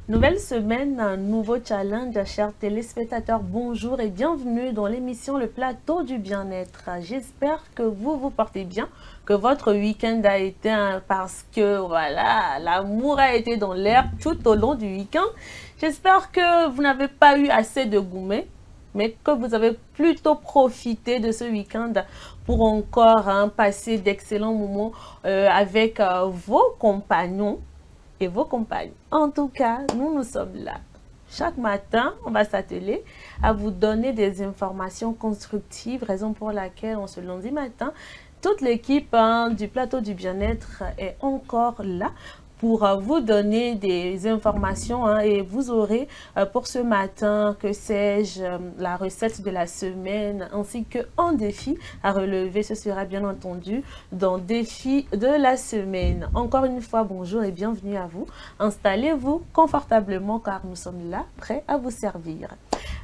Nouvelle semaine, un nouveau challenge, chers téléspectateurs. Bonjour et bienvenue dans l'émission Le Plateau du Bien-être. J'espère que vous vous portez bien, que votre week-end a été parce que voilà, l'amour a été dans l'air tout au long du week-end. J'espère que vous n'avez pas eu assez de gourmets, mais que vous avez plutôt profité de ce week-end pour encore passer d'excellents moments avec vos compagnons et vos compagnes. En tout cas, nous sommes là. Chaque matin, on va s'atteler à vous donner des informations constructives, raison pour laquelle, ce lundi matin, toute l'équipe du plateau du bien-être est encore là pour vous donner des informations et vous aurez pour ce matin, que sais-je, la recette de la semaine ainsi qu'un défi à relever. Ce sera bien entendu dans défi de la semaine. Encore une fois, bonjour et bienvenue à vous. Installez-vous confortablement car nous sommes là, prêts à vous servir.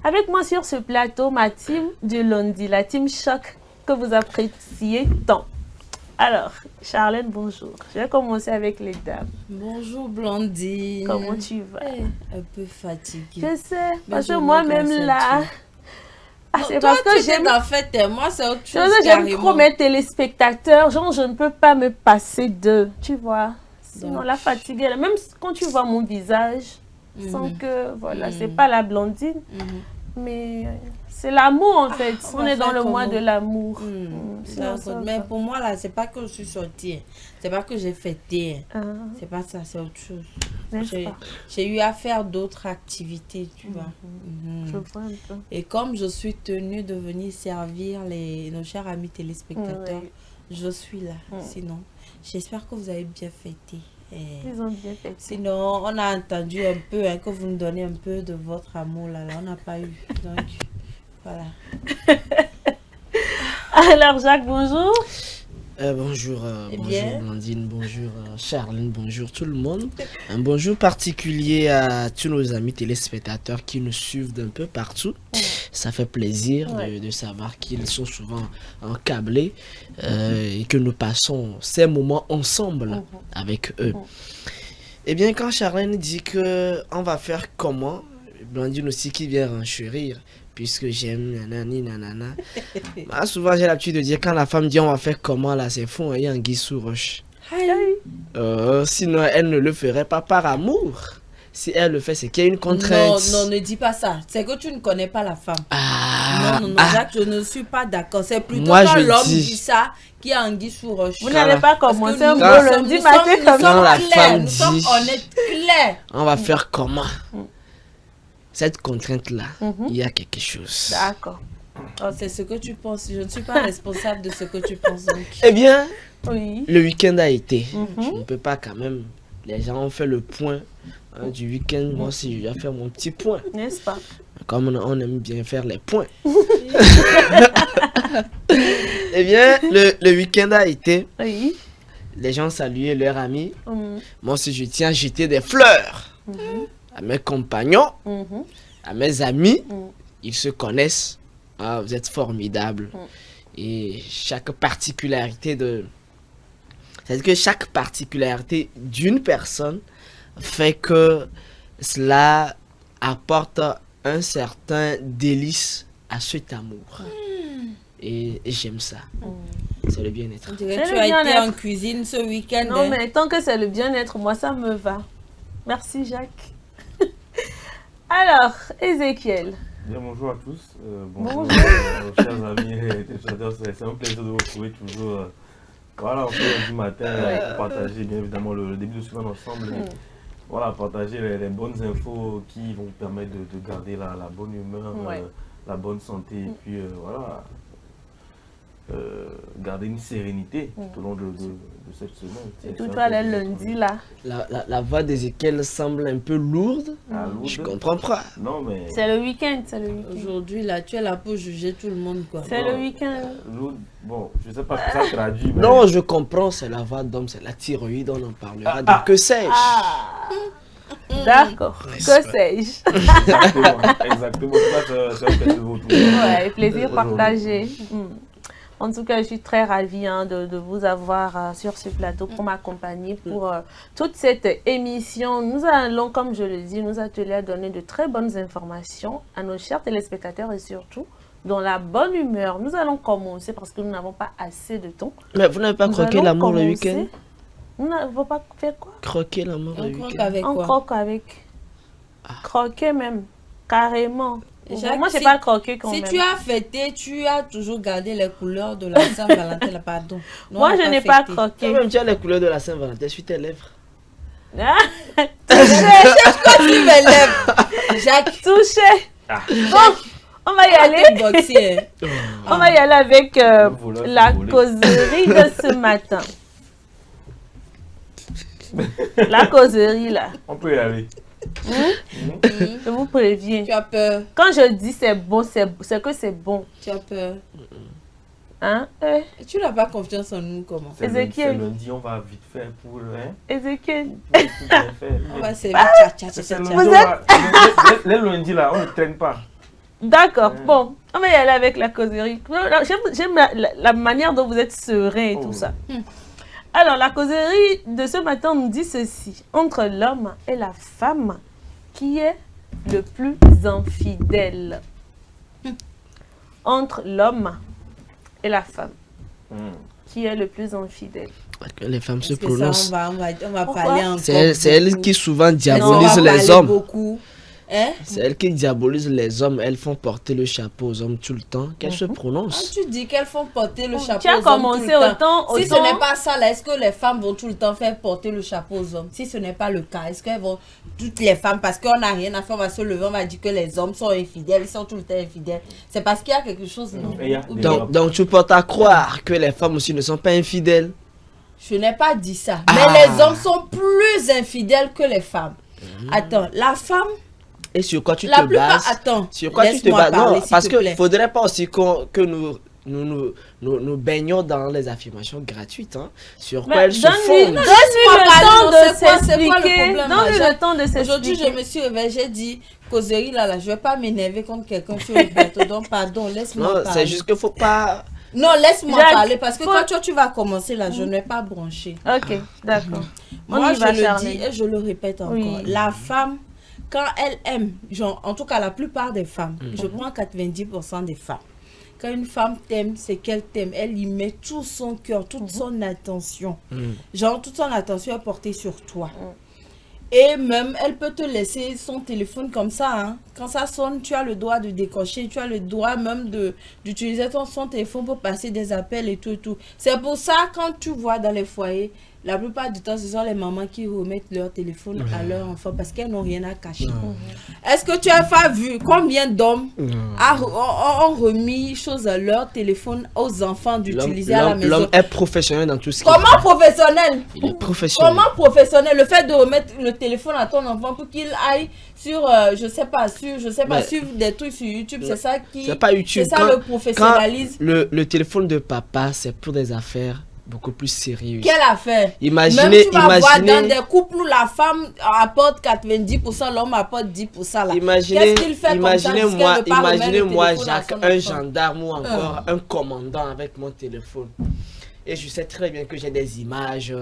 Avec moi sur ce plateau, ma team du lundi, la team choc que vous appréciez tant. Alors, Charlène, bonjour. Je vais commencer avec les dames. Bonjour Blondine. Comment tu vas? Un peu fatiguée. Je sais, parce que moi-même là... c'est parce que j'aime... en fait, moi c'est autre chose. J'aime trop mes téléspectateurs. Genre, je ne peux pas me passer d'eux, tu vois. Sinon, la fatigue, même quand tu vois mon visage, sans que, voilà, c'est pas la Blondine, mais... c'est l'amour en fait. On est dans le mois de l'amour. Mais pour moi là, c'est pas que je suis sortie. C'est pas que j'ai fêté. C'est pas ça, c'est autre chose. J'ai eu à faire d'autres activités, tu vois. Je vois un peu. Et comme je suis tenue de venir servir nos chers amis téléspectateurs, je suis là. Sinon, j'espère que vous avez bien fêté. Ils ont bien fêté. Sinon, on a entendu un peu que vous nous donnez un peu de votre amour là. On n'a pas eu. Donc, voilà. Alors Jacques, bonjour. Bonjour Blandine, bonjour Charlène, bonjour tout le monde. Un bonjour particulier à tous nos amis téléspectateurs qui nous suivent d'un peu partout. Ça fait plaisir de savoir qu'ils sont souvent encablés et que nous passons ces moments ensemble avec eux. Eh bien, quand Charlène dit qu'on va faire comment, Blandine aussi qui vient renchérir, puisque j'aime nanani nanana. Bah, souvent j'ai l'habitude de dire quand la femme dit on va faire comment là, c'est fou, il y a un guise sous roche. Sinon elle ne le ferait pas par amour. Si elle le fait, c'est qu'il y a une contrainte. Non, ne dis pas ça. C'est que tu ne connais pas la femme. Non, Jacques, je ne suis pas d'accord. C'est plutôt quand l'homme dit ça qu'il y a un guise sous roche. Vous n'allez pas commencer un beau lundi matin comme ça. Quand la femme dit, on est clair. On va faire comment? Cette contrainte-là, il y a quelque chose. D'accord. C'est ce que tu penses. Je ne suis pas responsable de ce que tu penses. Donc. Eh bien, le week-end a été. Je ne peux pas quand même. Les gens ont fait le point du week-end. Moi aussi, je vais faire mon petit point. N'est-ce pas? Comme on aime bien faire les points. Eh bien, le week-end a été. Oui. Les gens saluaient leurs amis. Moi aussi, je tiens à jeter des fleurs. À mes compagnons, à mes amis, ils se connaissent. Vous êtes formidables. Et chaque particularité c'est-à-dire que chaque particularité d'une personne fait que cela apporte un certain délice à cet amour. Et j'aime ça. C'est le bien-être. Tu as été en cuisine ce week-end. Non, mais tant que c'est le bien-être, moi ça me va. Merci Jacques. Alors, Ézéchiel. Bien, bonjour à tous. Bonjour chers amis et téléspectateurs. C'est un plaisir de vous retrouver toujours. Voilà, on fait du matin pour partager bien évidemment le début de semaine ensemble. Et, voilà, partager les bonnes infos qui vont permettre de garder la bonne humeur, la bonne santé et puis voilà. Garder une sérénité tout au long de cette semaine. C'est tout toi le lundi là. La voix d'Ézéchiel semble un peu lourde. Je comprends pas. Non, mais... C'est le week-end, Aujourd'hui là, tu es là pour juger tout le monde quoi. C'est le week-end. Bon, je sais pas ce que ça traduit. Mais... Non, je comprends, c'est la voix d'homme, c'est la thyroïde, on en parlera. Donc que sais-je? D'accord, que sais-je? Exactement. C'est un plaisir de vous retrouver. Ouais, plaisir partagé. En tout cas, je suis très ravie de vous avoir sur ce plateau pour m'accompagner pour toute cette émission. Nous allons, comme je le dis, nous atteler à donner de très bonnes informations à nos chers téléspectateurs et surtout dans la bonne humeur. Nous allons commencer parce que nous n'avons pas assez de temps. Mais vous n'avez pas croqué l'amour le week-end? Nous n'avons pas fait quoi? Croquer l'amour le week-end. Avec quoi? On croque avec. Croquer même, carrément. Jacques, moi, je n'ai pas croqué quand même. Si tu as fêté, tu as toujours gardé les couleurs de la Saint-Valentin, pardon. Non, moi, je n'ai pas croqué. Même tu as les couleurs de la Saint-Valentin sur tes lèvres. Touché, quand tu mes lèvres. Jacques. Touché. Bon, on va y aller. On va y aller avec la causerie de ce matin. La causerie, là. On peut y aller. Je vous préviens. Tu as peur. Quand je dis c'est bon, c'est que c'est bon. Tu as peur. Hein? Tu n'as pas confiance en nous, comment? Ézéchiel. Lundi, on va vite faire pour le... Hein? Ézéchiel. On va servir. Les lundis, là, on ne traîne pas. D'accord. Bon, on va y aller avec la causerie. J'aime la manière dont vous êtes serein et tout ça. Alors, la causerie de ce matin nous dit ceci. Entre l'homme et la femme, qui est le plus infidèle? Entre l'homme et la femme, qui est le plus infidèle? Les femmes se prononcent. Ça, on va parler encore. C'est elle qui souvent diabolise les hommes. Beaucoup. Hein? C'est elle qui diabolise les hommes. Elles font porter le chapeau aux hommes tout le temps. Qu'elles se prononcent. Tu dis qu'elles font porter le chapeau aux hommes. Tu as commencé autant. Si ce n'est pas ça, là, est-ce que les femmes vont tout le temps faire porter le chapeau aux hommes? Si ce n'est pas le cas, est-ce qu'elles vont, toutes les femmes, parce qu'on n'a rien à faire, on va se lever, on va dire que les hommes sont infidèles, ils sont tout le temps infidèles. C'est parce qu'il y a quelque chose, non? Donc tu portes à croire que les femmes aussi ne sont pas infidèles? Je n'ai pas dit ça. Mais les hommes sont plus infidèles que les femmes. Attends, la femme... Et sur quoi tu te bases? Attends, sur quoi tu te bases? Non, parce qu'il ne faudrait pas aussi que nous baignons dans les affirmations gratuites. Hein, sur quoi elles se fondent. Donne-lui le temps de s'expliquer. Donne-lui le temps de s'expliquer. Aujourd'hui, je me suis réveillée, j'ai dit, causerie là, je ne vais pas m'énerver contre quelqu'un sur le plateau. Donc, pardon, laisse-moi parler. Non, c'est juste qu'il ne faut pas... Non, laisse-moi parler parce que quand toi tu vas commencer là, je ne vais pas brancher. Ok, d'accord. Moi, je le dis et je le répète encore. La femme, quand elle aime, genre, en tout cas la plupart des femmes, je prends 90% des femmes. Quand une femme t'aime, c'est qu'elle t'aime. Elle y met tout son cœur, toute son attention. Genre, toute son attention est portée sur toi. Et même, elle peut te laisser son téléphone comme ça. Hein. Quand ça sonne, tu as le droit de décrocher. Tu as le droit même d'utiliser son téléphone pour passer des appels et tout et tout. C'est pour ça, quand tu vois dans les foyers, la plupart du temps, ce sont les mamans qui remettent leur téléphone à leurs enfants parce qu'elles n'ont rien à cacher. Est-ce que tu as pas vu combien d'hommes ont remis choses à leur téléphone aux enfants d'utiliser à la maison? L'homme est professionnel dans tout ce qu'il fait. Comment professionnel? Il est professionnel. Comment professionnel? Le fait de remettre le téléphone à ton enfant pour qu'il aille sur, je sais pas, suivre des trucs sur YouTube, c'est ça qui... C'est pas YouTube. C'est ça le professionnalisme. Le téléphone de papa, c'est pour des affaires beaucoup plus sérieuses. Quelle affaire? Imaginez voir dans des couples où la femme apporte 90%, l'homme apporte 10% là. Imaginez, qu'est-ce qu'il fait imaginez-moi, Jacques, un gendarme ou encore un commandant avec mon téléphone. Et je sais très bien que j'ai des images,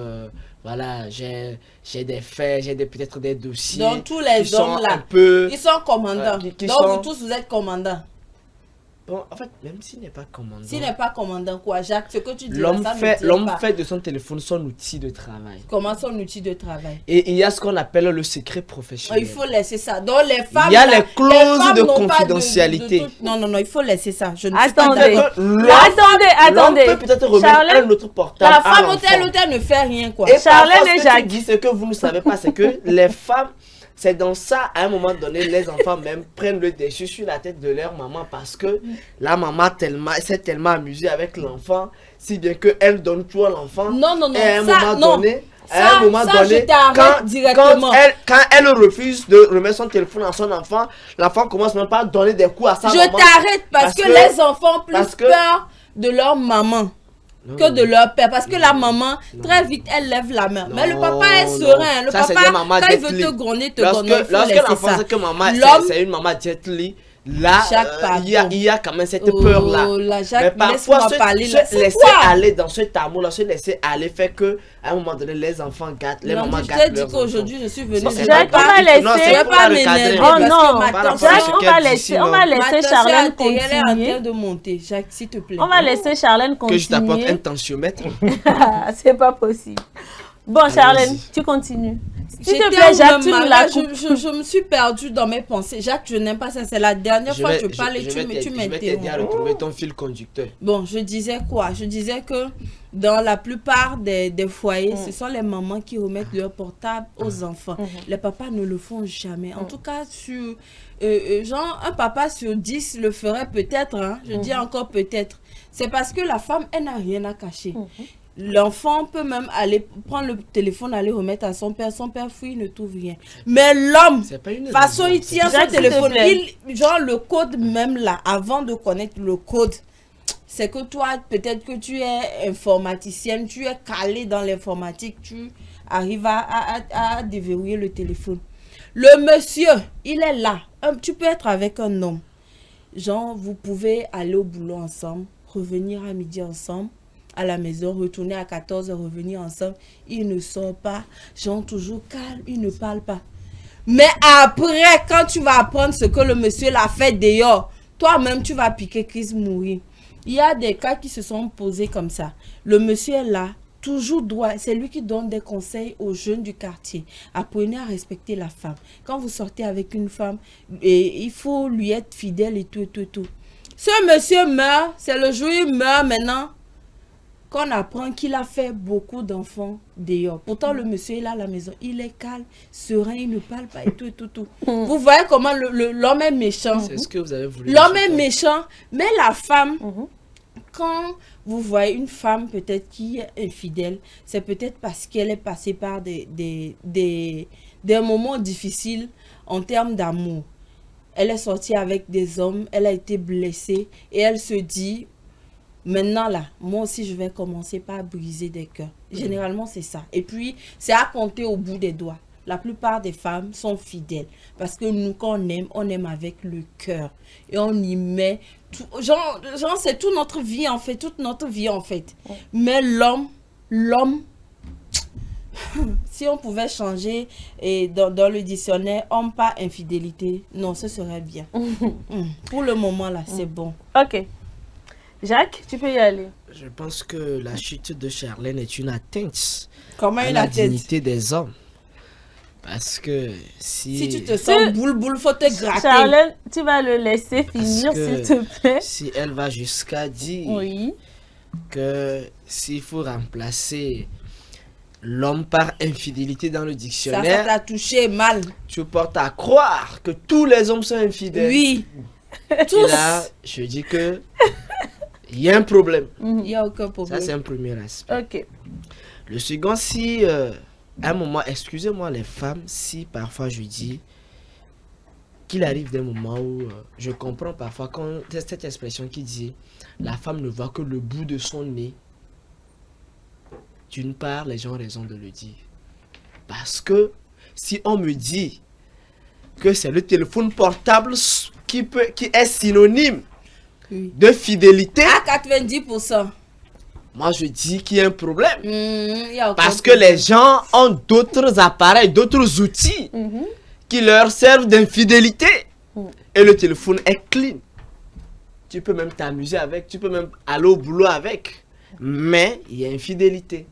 voilà, j'ai des faits, j'ai peut-être des dossiers. Donc tous les hommes là, ils sont commandants. Donc vous tous, vous êtes commandants. Bon, en fait, même s'il n'est pas commandant. S'il n'est pas commandant, quoi, Jacques, ce que tu dis, l'homme fait de son téléphone son outil de travail. Comment son outil de travail? Et il y a ce qu'on appelle le secret professionnel. Il faut laisser ça. Donc les femmes. Il y a les clauses de confidentialité. Non, il faut laisser ça. Je ne attendez, attendez. L'homme peut peut-être remettre un autre portable. La femme hôtel ne fait rien, quoi. Et Charlène et Jacques. Ce que vous ne savez pas, c'est que les femmes. C'est dans ça, à un moment donné, les enfants même prennent le dessus sur la tête de leur maman parce que la maman s'est tellement amusée avec l'enfant, si bien qu'elle donne tout à l'enfant. Non, et à un moment donné, quand elle refuse de remettre son téléphone à son enfant, l'enfant commence même pas à donner des coups à sa maman. Je t'arrête parce que les enfants ont plus peur de leur maman que de leur père, parce que la maman très vite elle lève la main, mais le papa est serein. Le papa, quand il veut te gronder, il faut laisser ça. Lorsque l'enfant sait que maman c'est une maman jet li, là, il y a quand même cette peur-là. Jacques, mais parfois, se laisser aller dans cet amour-là, se laisser aller fait que à un moment donné, les enfants gâtent, les mamans gâtent. Je t'ai dit qu'aujourd'hui, je suis venue. Jacques, on va laisser. Je vais pas m'énerver. Oh non, Jacques, on va laisser Charlène continuer. Elle est en train de monter. Jacques, s'il te plaît. On va laisser Charlène continuer. Que je t'apporte un tensiomètre. C'est pas possible. Bon, Charlène, tu continues. S'il te plaît, Jacques, tu nous la coupes. Je me suis perdue dans mes pensées. Jacques, je n'aime pas ça. C'est la dernière fois que je parle et tu m'interromps. Je vais t'aider à retrouver ton fil conducteur. Bon, je disais quoi? Je disais que dans la plupart des foyers, ce sont les mamans qui remettent leur portable aux enfants. Les papas ne le font jamais. En tout cas, genre, un papa sur 10 le ferait peut-être. Hein? Je dis encore peut-être. C'est parce que la femme, elle n'a rien à cacher. L'enfant peut même aller prendre le téléphone, aller remettre à son père. Son père fouille, il ne trouve rien. Mais l'homme, façon, il tient son téléphone. Genre, le code même là, avant de connaître le code, c'est que toi, peut-être que tu es informaticienne, tu es calé dans l'informatique, tu arrives à déverrouiller le téléphone. Le monsieur, il est là. Tu peux être avec un homme. Genre, vous pouvez aller au boulot ensemble, revenir à midi ensemble. À la maison, retourner à 14h, revenir ensemble. Il ne sort pas, genre toujours calme, il ne parle pas. Mais après, quand tu vas apprendre ce que le monsieur l'a fait dehors, toi-même, tu vas piquer crise, mourir. Il y a des cas qui se sont posés comme ça. Le monsieur est là, toujours droit. C'est lui qui donne des conseils aux jeunes du quartier. Apprenez à respecter la femme. Quand vous sortez avec une femme, il faut lui être fidèle et tout. Ce monsieur meurt, c'est le jour où il meurt maintenant. Qu'on apprend qu'il a fait beaucoup d'enfants dehors. Pourtant, le monsieur est là à la maison. Il est calme, serein, il ne parle pas et tout. Vous voyez comment l'homme est méchant. C'est ce que vous avez voulu. L'homme est méchant, mais la femme, quand vous voyez une femme peut-être qui est infidèle, c'est peut-être parce qu'elle est passée par des moments difficiles en termes d'amour. Elle est sortie avec des hommes, elle a été blessée et elle se dit... Maintenant là, moi aussi je vais commencer par briser des cœurs. Généralement c'est ça. Et puis c'est à compter au bout des doigts. La plupart des femmes sont fidèles. Parce que nous quand on aime avec le cœur. Et on y met tout. Genre c'est toute notre vie en fait. Mais l'homme, si on pouvait changer et dans le dictionnaire, homme pas infidélité, non ce serait bien. Pour le moment là, c'est bon. Ok. Jacques, tu peux y aller. Je pense que la chute de Charlène est une atteinte à la dignité des hommes. Parce que si tu te sens boule, faut te gratter. Charlène, tu vas le laisser finir, s'il te plaît. Si elle va jusqu'à dire que s'il faut remplacer l'homme par infidélité dans le dictionnaire, ça t'a touché mal. Tu portes à croire que tous les hommes sont infidèles. Oui. Tous. Et là, je dis que il y a un problème. Il n'y a aucun problème. Ça, c'est un premier aspect. Ok. Le second, si à un moment, excusez-moi les femmes, si parfois je dis qu'il arrive des moments où je comprends parfois quand cette expression qui dit la femme ne voit que le bout de son nez. D'une part, les gens ont raison de le dire. Parce que si on me dit que c'est le téléphone portable qui est synonyme de fidélité. À 90%. Moi, je dis qu'il y a un problème. Parce que les gens ont d'autres appareils, d'autres outils qui leur servent d'infidélité. Et le téléphone est clean. Tu peux même t'amuser avec, tu peux même aller au boulot avec. Mais il y a infidélité.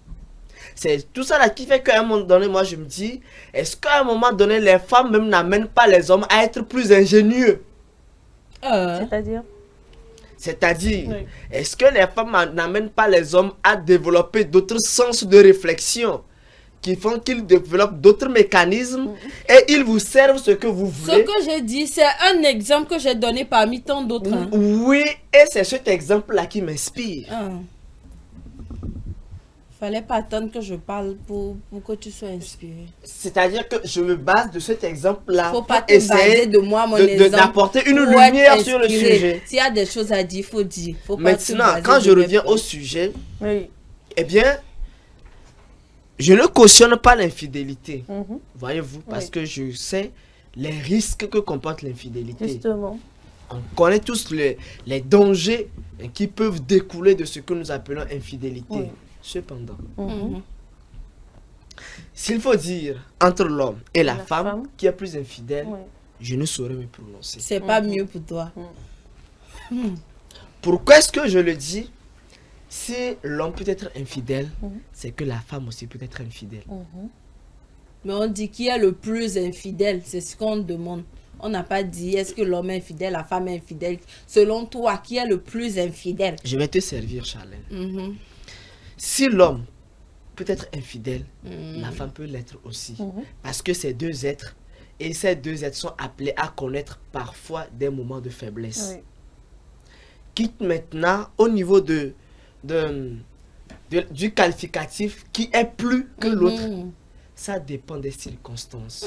C'est tout ça là qui fait qu'à un moment donné, moi je me dis, est-ce qu'à un moment donné, les femmes même n'amènent pas les hommes à être plus ingénieux? C'est-à-dire, oui. Est-ce que les femmes n'amènent pas les hommes à développer d'autres sens de réflexion qui font qu'ils développent d'autres mécanismes et ils vous servent ce que vous voulez? Ce que j'ai dit, c'est un exemple que j'ai donné parmi tant d'autres. Hein. Oui, et c'est cet exemple-là qui m'inspire. Fallait pas attendre que je parle pour que tu sois inspiré. C'est-à-dire que je me base de cet exemple-là. Faut pas te baser de moi, mon exemple. D'apporter une lumière sur le sujet. S'il y a des choses à dire, faut dire. Faut maintenant, quand je reviens au sujet, eh bien, je ne cautionne pas l'infidélité. Voyez-vous, parce que je sais les risques que comporte l'infidélité. Justement. On connaît tous les dangers qui peuvent découler de ce que nous appelons infidélité. Oui. Cependant, s'il faut dire entre l'homme et la femme qui est plus infidèle, je ne saurais me prononcer. C'est pas mieux pour toi. Pourquoi est-ce que je le dis? Si l'homme peut être infidèle, c'est que la femme aussi peut être infidèle. Mais on dit qui est le plus infidèle, c'est ce qu'on demande. On n'a pas dit est-ce que l'homme est infidèle, la femme est infidèle. Selon toi, qui est le plus infidèle? Je vais te servir, Charlène. Si l'homme peut être infidèle, la femme peut l'être aussi. Parce que ces deux êtres, et ces deux êtres sont appelés à connaître parfois des moments de faiblesse. Oui. Quitte maintenant au niveau du qualificatif qui est plus que l'autre. Ça dépend des circonstances.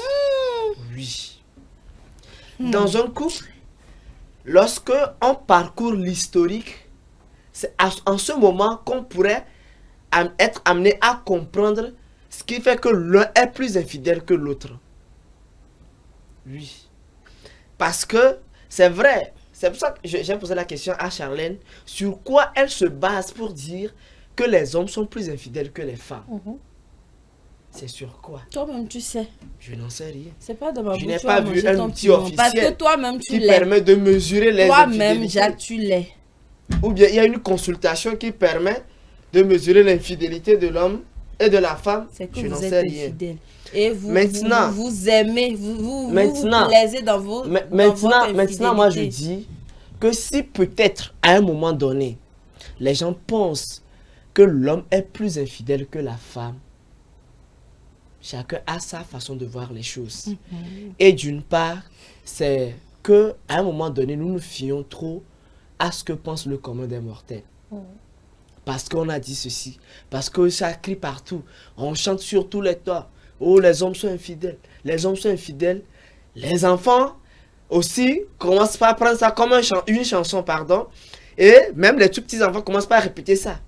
Oui. Dans un couple, lorsque on parcourt l'historique, c'est en ce moment qu'on pourrait être amené à comprendre ce qui fait que l'un est plus infidèle que l'autre. Oui. Parce que c'est vrai. C'est pour ça que j'ai posé la question à Charlène. Sur quoi elle se base pour dire que les hommes sont plus infidèles que les femmes? C'est sur quoi? Toi-même, tu sais. Je n'en sais rien. C'est pas de ma bouche. Je n'ai pas vu un outil officiel parce que toi-même, tu qui l'es. permet de mesurer les Toi-même, infidélités. Jacques, tu l'es. Ou bien il y a une consultation qui permet de mesurer l'infidélité de l'homme et de la femme. C'est que je n'en vous sais êtes rien. infidèle. Et vous, Maintenant, vous aimez, vous maintenant, plaisez dans vos maintenant, moi je dis que si peut-être à un moment donné, les gens pensent que l'homme est plus infidèle que la femme, chacun a sa façon de voir les choses. Et d'une part, c'est que à un moment donné, nous nous fions trop à ce que pense le commun des mortels. Parce qu'on a dit ceci, parce que ça crie partout, on chante sur tous les toits. Oh, les hommes sont infidèles, les hommes sont infidèles. Les enfants aussi commencent par prendre ça comme une chanson, pardon. Et même les tout petits enfants commencent par répéter ça.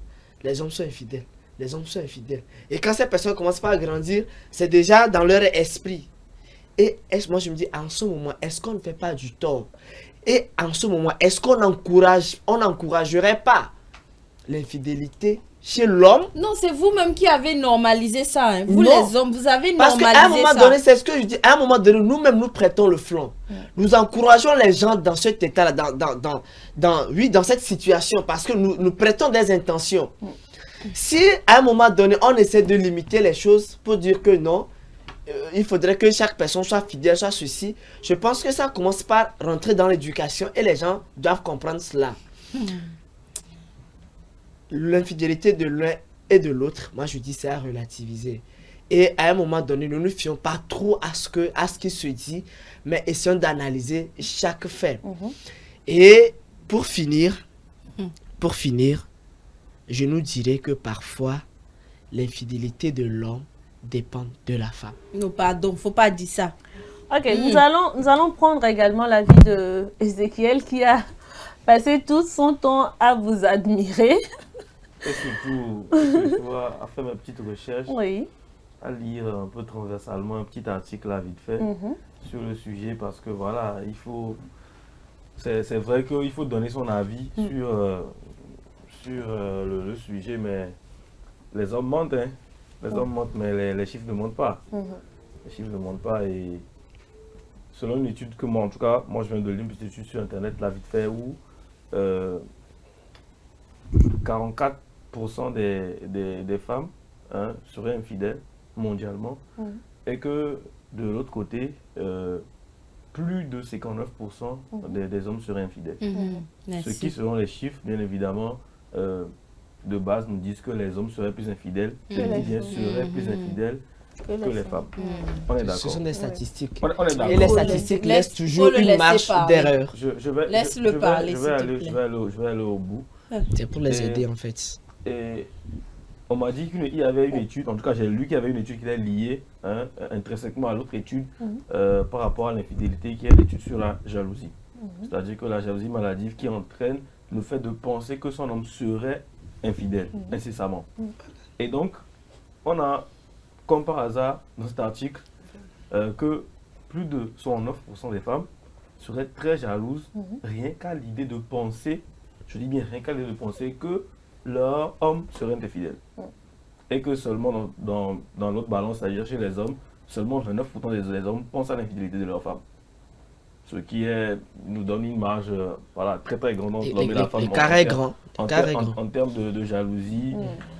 Les hommes sont infidèles, les hommes sont infidèles. Et quand ces personnes commencent par grandir, c'est déjà dans leur esprit. Et moi je me dis, en ce moment, est-ce qu'on ne fait pas du tort? Et en ce moment, est-ce qu'on n'encouragerait pas l'infidélité chez l'homme? Non, c'est vous-même qui avez normalisé ça. Hein. Vous Non. Les hommes, vous avez Parce normalisé qu'à un moment ça. donné, c'est ce que je dis, à un moment donné, nous-mêmes nous prêtons le flanc. Nous encourageons les gens dans cet état-là, dans cette situation, parce que nous prêtons des intentions. Si à un moment donné, on essaie de limiter les choses pour dire que non, il faudrait que chaque personne soit fidèle, soit ceci, je pense que ça commence par rentrer dans l'éducation et les gens doivent comprendre cela. L'infidélité de l'un et de l'autre, moi je dis c'est à relativiser. Et à un moment donné, nous ne nous fions pas trop à ce qui se dit, mais essayons d'analyser chaque fait. Et pour finir, je nous dirais que parfois, l'infidélité de l'homme dépend de la femme. Non, pardon, faut pas dire ça. Ok, nous allons prendre également l'avis de Ézéchiel qui a passé tout son temps à vous admirer. Et surtout à faire ma petite recherche, à lire un peu transversalement un petit article là vite fait sur le sujet, parce que voilà, il faut, c'est vrai qu'il faut donner son avis sur le sujet, mais les hommes mentent, hein. Les hommes mentent, mais les chiffres ne mentent pas. Les chiffres ne mentent pas, et selon une étude que moi, en tout cas, moi je viens de lire une petite étude sur internet là vite fait où 44% des femmes seraient infidèles mondialement, et que de l'autre côté, plus de 59% des hommes seraient infidèles. Ce qui, selon les chiffres, bien évidemment, de base, nous disent que les hommes seraient plus infidèles, seraient plus infidèles que les femmes. On est d'accord. Ce sont des statistiques. On est d'accord. Et les statistiques laissent toujours une marge d'erreur. Laisse-le parler, je vais aller au bout. C'est pour les aider en fait. Et on m'a dit qu'il y avait une étude, en tout cas j'ai lu qu'il y avait une étude qui est liée intrinsèquement à l'autre étude par rapport à l'infidélité, qui est l'étude sur la jalousie. C'est-à-dire que la jalousie maladive qui entraîne le fait de penser que son homme serait infidèle incessamment. Et donc, on a, comme par hasard, dans cet article, que plus de 69% des femmes seraient très jalouses, rien qu'à l'idée de penser, je dis bien rien qu'à l'idée de penser que leur homme serait infidèle. Et que seulement dans l'autre balance, c'est-à-dire chez les hommes, seulement 29% des hommes pensent à l'infidélité de leur femme. Ce qui nous donne une marge voilà, très très grande entre l'homme et la femme. En termes de jalousie,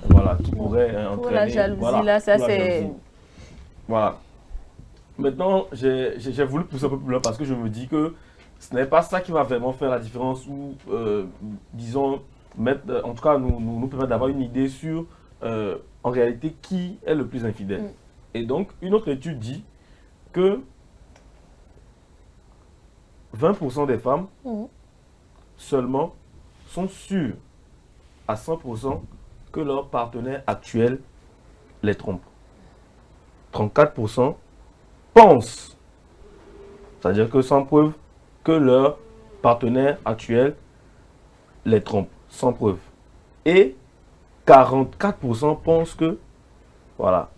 voilà, qui pourrait entraîner... Pour la jalousie, là, ça c'est... Voilà. Maintenant, j'ai voulu pousser un peu plus loin parce que je me dis que ce n'est pas ça qui va vraiment faire la différence ou, disons, en tout cas, nous permettre d'avoir une idée sur, en réalité, qui est le plus infidèle. Et donc, une autre étude dit que 20% des femmes seulement sont sûres à 100% que leur partenaire actuel les trompe. 34% pensent, c'est-à-dire que sans preuve, que leur partenaire actuel les trompe, sans preuve. Et 44% pensent que, voilà,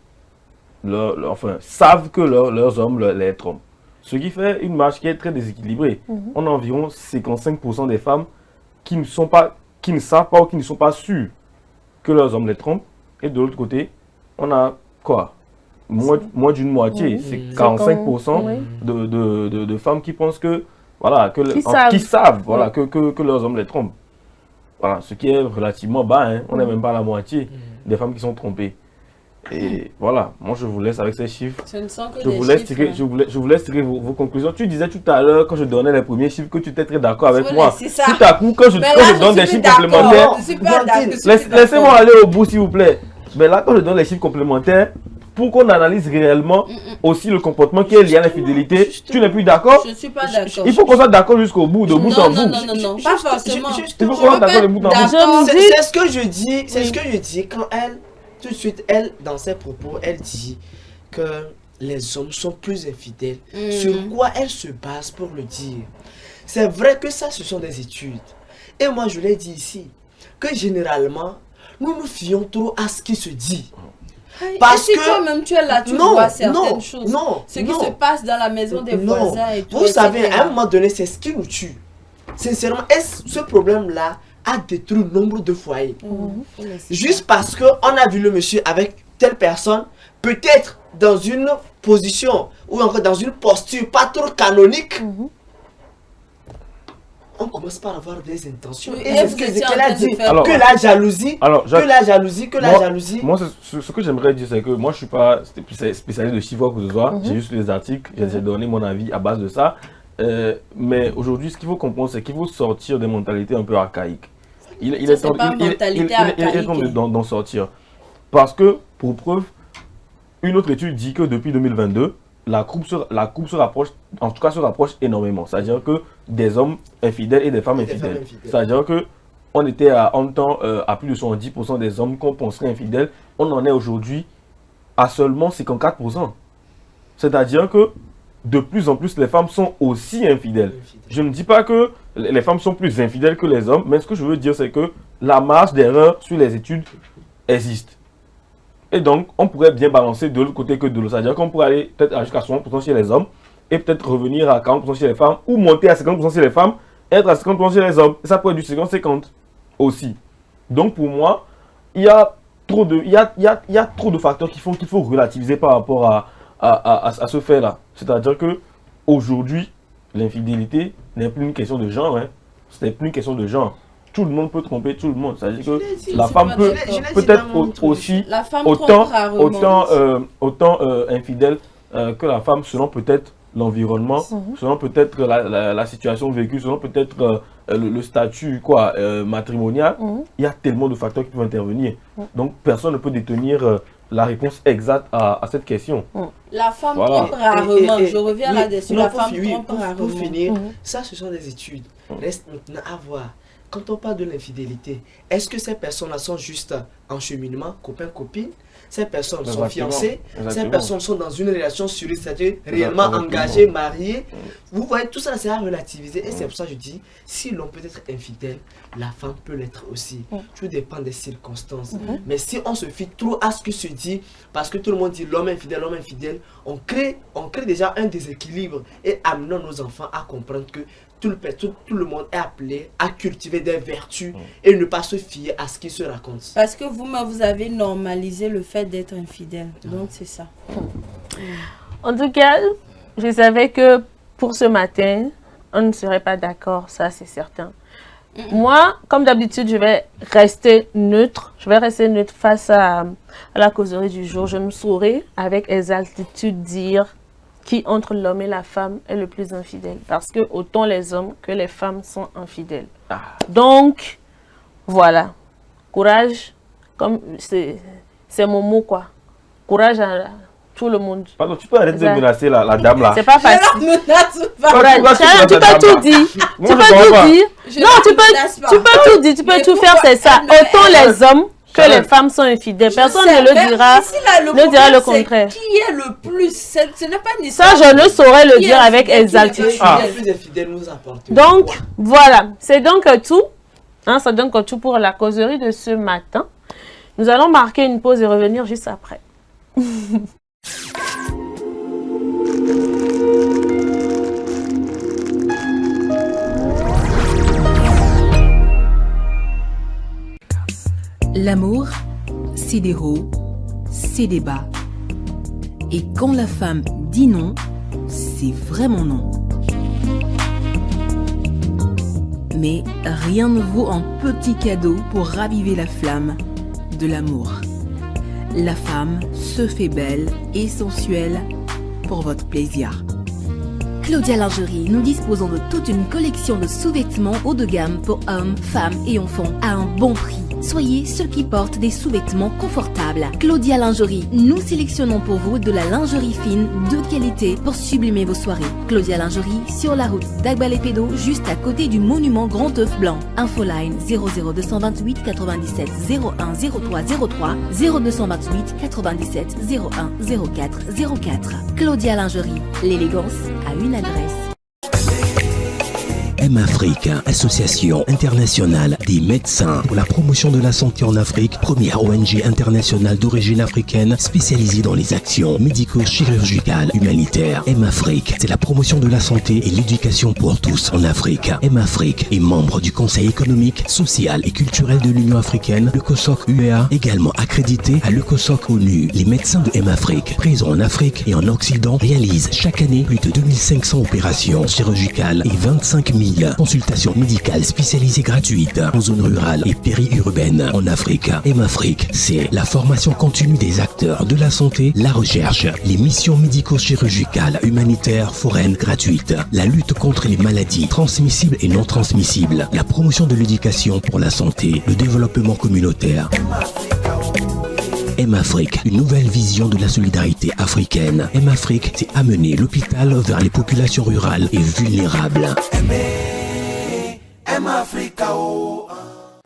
savent que leurs hommes les trompent. Ce qui fait une marge qui est très déséquilibrée. On a environ 55% des femmes qui ne savent pas ou qui ne sont pas sûres que leurs hommes les trompent. Et de l'autre côté, on a quoi? Moins d'une moitié. C'est 45% de femmes qui pensent que, voilà, qui savent voilà, que leurs hommes les trompent. Voilà, ce qui est relativement bas. Hein. On n'est même pas à la moitié des femmes qui sont trompées. Et voilà, moi je vous laisse avec ces chiffres. Ce ne sont que je vous laisse tirer vos conclusions. Tu disais tout à l'heure, quand je donnais les premiers chiffres, que tu étais très d'accord avec moi. Tout à coup, quand je donne des chiffres complémentaires, laissez-moi aller au bout s'il vous plaît. Mais là, quand je donne les chiffres complémentaires, pour qu'on analyse réellement aussi le comportement qui est lié à l'infidélité, tu n'es plus d'accord? Je ne suis pas d'accord. Il faut qu'on soit d'accord jusqu'au bout, de bout en bout. Non, pas forcément. Il faut qu'on soit d'accord de bout en bout. C'est ce que je dis, c'est ce que je dis quand elle... Tout de suite, elle, dans ses propos, elle dit que les hommes sont plus infidèles. Sur quoi elle se base pour le dire? C'est vrai que ça, ce sont des études. Et moi, je l'ai dit ici, que généralement, nous nous fions trop à ce qui se dit. Parce que toi-même, tu es là, tu vois certaines choses. Ce qui se passe dans la maison des voisins et tout. Vous savez, à un moment donné, c'est ce qui nous tue. Sincèrement, ce problème-là a détruit le nombre de foyers. Juste parce qu'on a vu le monsieur avec telle personne, peut-être dans une position ou encore dans une posture pas trop canonique, on commence par avoir des intentions. Et c'est ce qu'elle a dit, que la jalousie, Moi, ce que j'aimerais dire, c'est que moi, je ne suis pas spécialiste de chiffres que ce soit. J'ai juste les articles, j'ai donné mon avis à base de ça. Mais aujourd'hui, ce qu'il faut comprendre, c'est qu'il faut sortir des mentalités un peu archaïques. Il est temps d'en sortir. Parce que, pour preuve, une autre étude dit que depuis 2022, la coupe se rapproche, en tout cas se rapproche énormément. C'est-à-dire que des hommes infidèles et des femmes infidèles. C'est-à-dire que on était à plus de 70% des hommes qu'on penserait infidèles. On en est aujourd'hui à seulement 54%. C'est-à-dire que de plus en plus, les femmes sont aussi infidèles. Je ne dis pas que les femmes sont plus infidèles que les hommes, mais ce que je veux dire, c'est que la marge d'erreur sur les études existe. Et donc, on pourrait bien balancer de l'autre côté que de l'autre. C'est-à-dire qu'on pourrait aller peut-être jusqu'à 60% chez les hommes et peut-être revenir à 40% chez les femmes ou monter à 50% chez les femmes et être à 50% chez les hommes. Et ça pourrait être du 50-50 aussi. Donc, pour moi, il y a trop de facteurs qu'il faut relativiser par rapport à ce fait-là. C'est-à-dire que aujourd'hui, l'infidélité n'est plus une question de genre. Hein. Ce n'est plus une question de genre. Tout le monde peut tromper tout le monde. C'est-à-dire que la femme peut être aussi autant infidèle que la femme selon peut-être l'environnement, selon peut-être la situation vécue, selon peut-être le statut matrimonial. Il y a tellement de facteurs qui peuvent intervenir. Donc personne ne peut détenir la réponse exacte à cette question. La femme trompe rarement. Je reviens là-dessus. La femme trompe rarement. Pour finir, ça ce sont des études. Reste maintenant à voir. Quand on parle de l'infidélité, est-ce que ces personnes-là sont juste en cheminement, copains-copines? ces personnes sont fiancées, ces personnes sont dans une relation sérieuse, c'est-à-dire réellement engagées, mariées. Vous voyez, tout ça, c'est à relativiser. Et c'est pour ça que je dis, si l'homme peut être infidèle, la femme peut l'être aussi. Tout dépend des circonstances. Mais si on se fie trop à ce que se dit, parce que tout le monde dit l'homme infidèle, on crée déjà un déséquilibre et amenons nos enfants à comprendre que tout le monde est appelé à cultiver des vertus et ne pas se fier à ce qui se raconte. Parce que vous avez normalisé le fait d'être infidèle. Donc c'est ça. En tout cas, je savais que pour ce matin, on ne serait pas d'accord, ça c'est certain. Moi, comme d'habitude, je vais rester neutre. Je vais rester neutre face à la causerie du jour. Je ne saurais avec exactitude dire qui entre l'homme et la femme est le plus infidèle. Parce que autant les hommes que les femmes sont infidèles. Donc, voilà. Courage, comme c'est mon mot quoi. Courage à tout le monde. Pardon, tu peux arrêter de menacer la dame là. C'est pas facile. Je la menace pas. Tu peux tout dire. Tu peux tout dire. Non, tu peux tout dire. Tu peux tout faire, c'est ça. Autant les hommes que les femmes sont infidèles. Personne ne le dira, le contraire. Qui est le plus? Ce n'est pas une histoire. Ça, je ne saurais le dire avec exactitude. Donc, voilà. C'est donc tout. C'est donc tout pour la causerie de ce matin. Nous allons marquer une pause et revenir juste après. L'amour, c'est des hauts, c'est des bas. Et quand la femme dit non, c'est vraiment non. Mais rien ne vaut un petit cadeau pour raviver la flamme de l'amour. La femme se fait belle et sensuelle pour votre plaisir. Claudia Lingerie, nous disposons de toute une collection de sous-vêtements haut de gamme pour hommes, femmes et enfants à un bon prix. Soyez ceux qui portent des sous-vêtements confortables. Claudia Lingerie, nous sélectionnons pour vous de la lingerie fine de qualité pour sublimer vos soirées. Claudia Lingerie, sur la route d'Agbalépédo, juste à côté du monument Grand Œuf Blanc. Infoline 00228 97 01 03 03 0228 97 01 04 04. Claudia Lingerie, l'élégance a une adresse. M-Afrique, association internationale des médecins pour la promotion de la santé en Afrique, première ONG internationale d'origine africaine spécialisée dans les actions médico-chirurgicales humanitaires. M-Afrique, c'est la promotion de la santé et l'éducation pour tous en Afrique. M-Afrique est membre du Conseil économique, social et culturel de l'Union africaine, le COSOC UEA, également accrédité à le COSOC ONU. Les médecins de M-Afrique, présents en Afrique et en Occident, réalisent chaque année plus de 2500 opérations chirurgicales et 25 000 consultations médicales spécialisées gratuites en zone rurale et périurbaine en Afrique. M-Afrique, c'est la formation continue des acteurs de la santé, la recherche, les missions médico-chirurgicales, humanitaires, foraines gratuites, la lutte contre les maladies transmissibles et non transmissibles, la promotion de l'éducation pour la santé, le développement communautaire. M-Afrique, une nouvelle vision de la solidarité africaine. M-Afrique, c'est amener l'hôpital vers les populations rurales et vulnérables.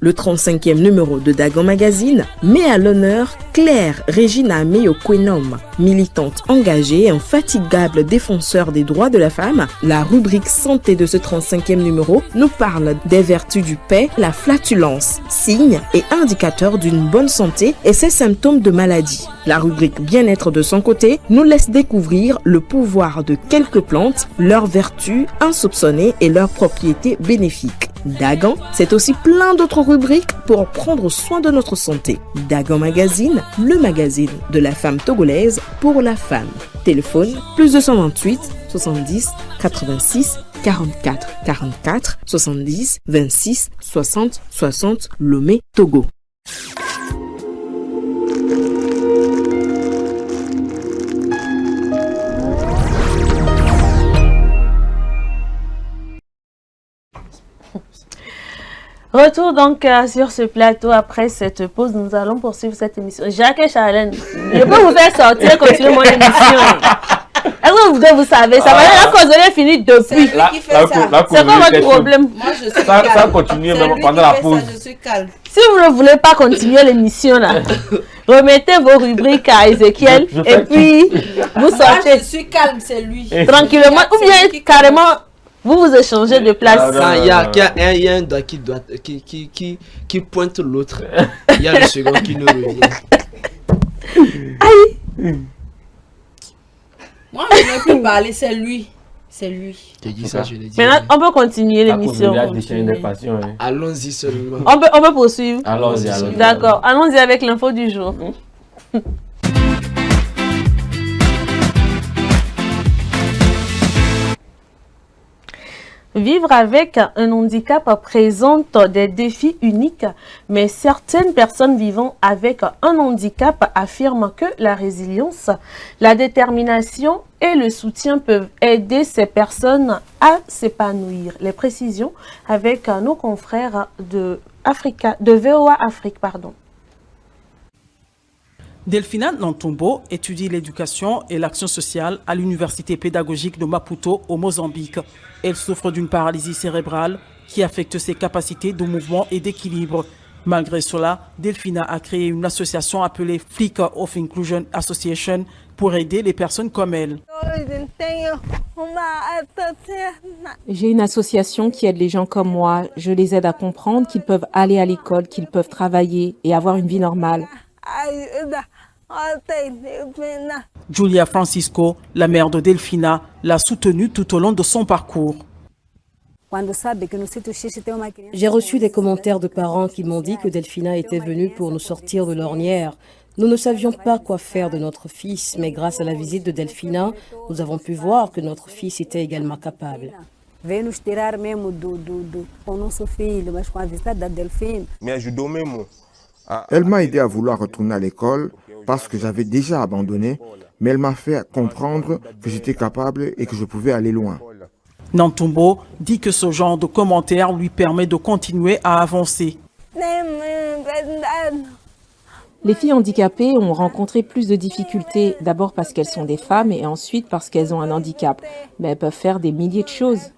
Le 35e numéro de Dagon Magazine met à l'honneur Claire Regina Meyo-Kwenom, militante engagée et infatigable défenseur des droits de la femme. La rubrique santé de ce 35e numéro nous parle des vertus du paix, la flatulence, signes et indicateurs d'une bonne santé et ses symptômes de maladie. La rubrique bien-être de son côté nous laisse découvrir le pouvoir de quelques plantes, leurs vertus insoupçonnées et leurs propriétés bénéfiques. Dagon, c'est aussi plein d'autres rubriques pour prendre soin de notre santé. Dagon Magazine, le magazine de la femme togolaise pour la femme. Téléphone +228 70 86 44 44 70 26 60 60 Lomé, Togo. Retour donc sur ce plateau après cette pause. Nous allons poursuivre cette émission. Jacques et Charlène, je peux vous faire sortir et continuer mon émission. Est-ce que vous savez, ça va la cause est finie depuis. C'est lui qui fait ça. C'est quoi votre problème? Moi, je suis Ça calme. continue C'est même lui pendant qui la fait pause. ça, je suis calme. Si vous ne voulez pas continuer l'émission là, remettez vos rubriques à Ezekiel et puis vous Moi, sortez je suis calme, c'est lui. tranquillement ou bien carrément vous vous échangez de place. Il y a un doigt qui pointe l'autre. Il y a le second qui nous revient. Moi, je ne veux plus parler, c'est lui. C'est lui. Je dis ça, je le dis. Maintenant, on peut continuer l'émission. Allons-y seulement. On peut poursuivre. Allons-y. D'accord, allons-y avec l'info du jour. Vivre avec un handicap présente des défis uniques, mais certaines personnes vivant avec un handicap affirment que la résilience, la détermination et le soutien peuvent aider ces personnes à s'épanouir. Les précisions avec nos confrères de VOA Afrique. Delphina Nantumbo étudie l'éducation et l'action sociale à l'université pédagogique de Maputo au Mozambique. Elle souffre d'une paralysie cérébrale qui affecte ses capacités de mouvement et d'équilibre. Malgré cela, Delphina a créé une association appelée Flicker of Inclusion Association pour aider les personnes comme elle. J'ai une association qui aide les gens comme moi. Je les aide à comprendre qu'ils peuvent aller à l'école, qu'ils peuvent travailler et avoir une vie normale. Julia Francisco, la mère de Delphina, l'a soutenue tout au long de son parcours. J'ai reçu des commentaires de parents qui m'ont dit que Delphina était venue pour nous sortir de l'ornière. Nous ne savions pas quoi faire de notre fils, mais grâce à la visite de Delphina, nous avons pu voir que notre fils était également capable. Elle m'a aidé à vouloir retourner à l'école parce que j'avais déjà abandonné, mais elle m'a fait comprendre que j'étais capable et que je pouvais aller loin. Nantumbo dit que ce genre de commentaires lui permet de continuer à avancer. Les filles handicapées ont rencontré plus de difficultés, d'abord parce qu'elles sont des femmes et ensuite parce qu'elles ont un handicap. Mais elles peuvent faire des milliers de choses.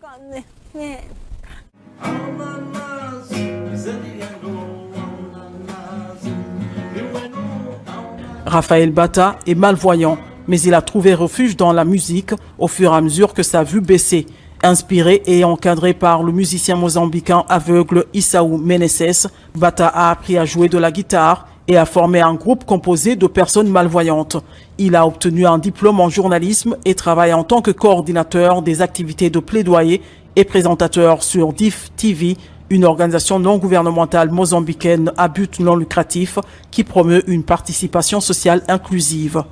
Raphaël Bata est malvoyant, mais il a trouvé refuge dans la musique au fur et à mesure que sa vue baissait. Inspiré et encadré par le musicien mozambicain aveugle Issaou Meneses, Bata a appris à jouer de la guitare et a formé un groupe composé de personnes malvoyantes. Il a obtenu un diplôme en journalisme et travaille en tant que coordinateur des activités de plaidoyer et présentateur sur DIF TV, une organisation non gouvernementale mozambicaine à but non lucratif qui promeut une participation sociale inclusive.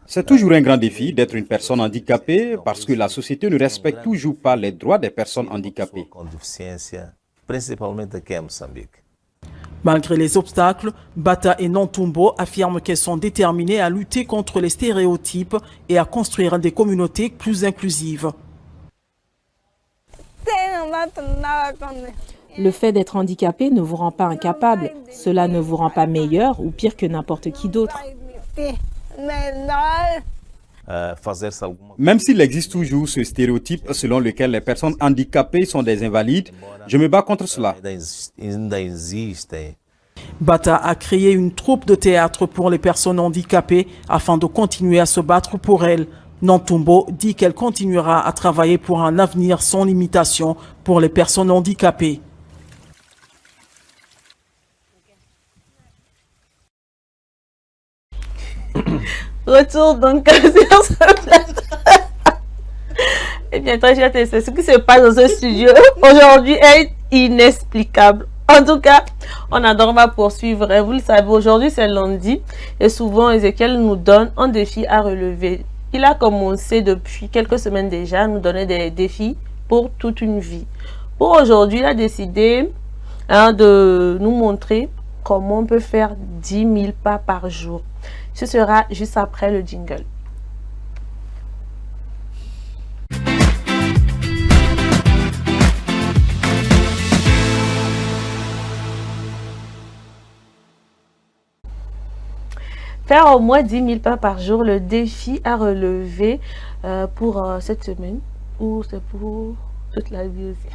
C'est toujours un grand défi d'être une personne handicapée parce que la société ne respecte toujours pas les droits des personnes handicapées. Malgré les obstacles, Bata et Nantumbo affirment qu'elles sont déterminées à lutter contre les stéréotypes et à construire des communautés plus inclusives. Le fait d'être handicapé ne vous rend pas incapable. Cela ne vous rend pas meilleur ou pire que n'importe qui d'autre. Même s'il existe toujours ce stéréotype selon lequel les personnes handicapées sont des invalides, je me bats contre cela. Bata a créé une troupe de théâtre pour les personnes handicapées afin de continuer à se battre pour elles. Nantumbo dit qu'elle continuera à travailler pour un avenir sans limitation pour les personnes handicapées. Retour donc sur ce plateau. Eh bien, très cher, ce qui se passe dans ce studio aujourd'hui est inexplicable. En tout cas, on adore va poursuivre. Et vous le savez, aujourd'hui c'est lundi et souvent Ezekiel nous donne un défi à relever. Il a commencé depuis quelques semaines déjà à nous donner des défis pour toute une vie. Pour aujourd'hui, il a décidé de nous montrer comment on peut faire 10 000 pas par jour. Ce sera juste après le jingle. Faire au moins 10 000 pas par jour, le défi à relever pour cette semaine ou c'est pour toute la vie aussi?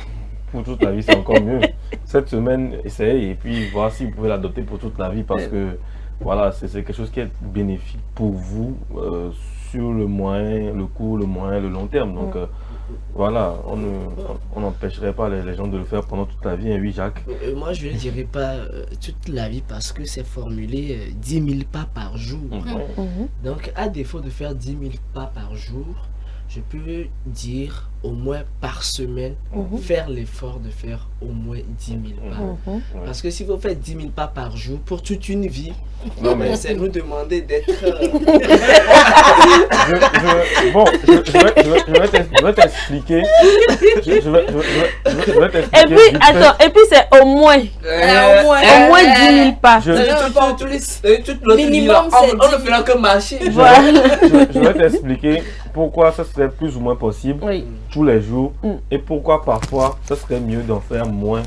Pour toute la vie, c'est encore mieux. Cette semaine, essayez et puis voir si vous pouvez l'adopter pour toute la vie parce que voilà, c'est quelque chose qui est bénéfique pour vous sur le moyen, le court, le moyen, le long terme. Donc voilà, on n'empêcherait pas les gens de le faire pendant toute la vie, hein, oui Jacques? Moi je ne dirais pas toute la vie parce que c'est formulé 10 000 pas par jour. Donc à défaut de faire 10 000 pas par jour, je peux dire au moins par semaine, faire l'effort de faire au moins 10 000 pas. Parce que si vous faites 10 000 pas par jour pour toute une vie, c'est nous demander d'être... Je vais t'expliquer. Je vais t'expliquer. Et puis, attends, et puis c'est au moins. Au moins 10 000 pas. Minimum, on ne fera que marcher. Je vais t'expliquer pourquoi ça serait plus ou moins possible tous les jours et pourquoi parfois ça serait mieux d'en faire moins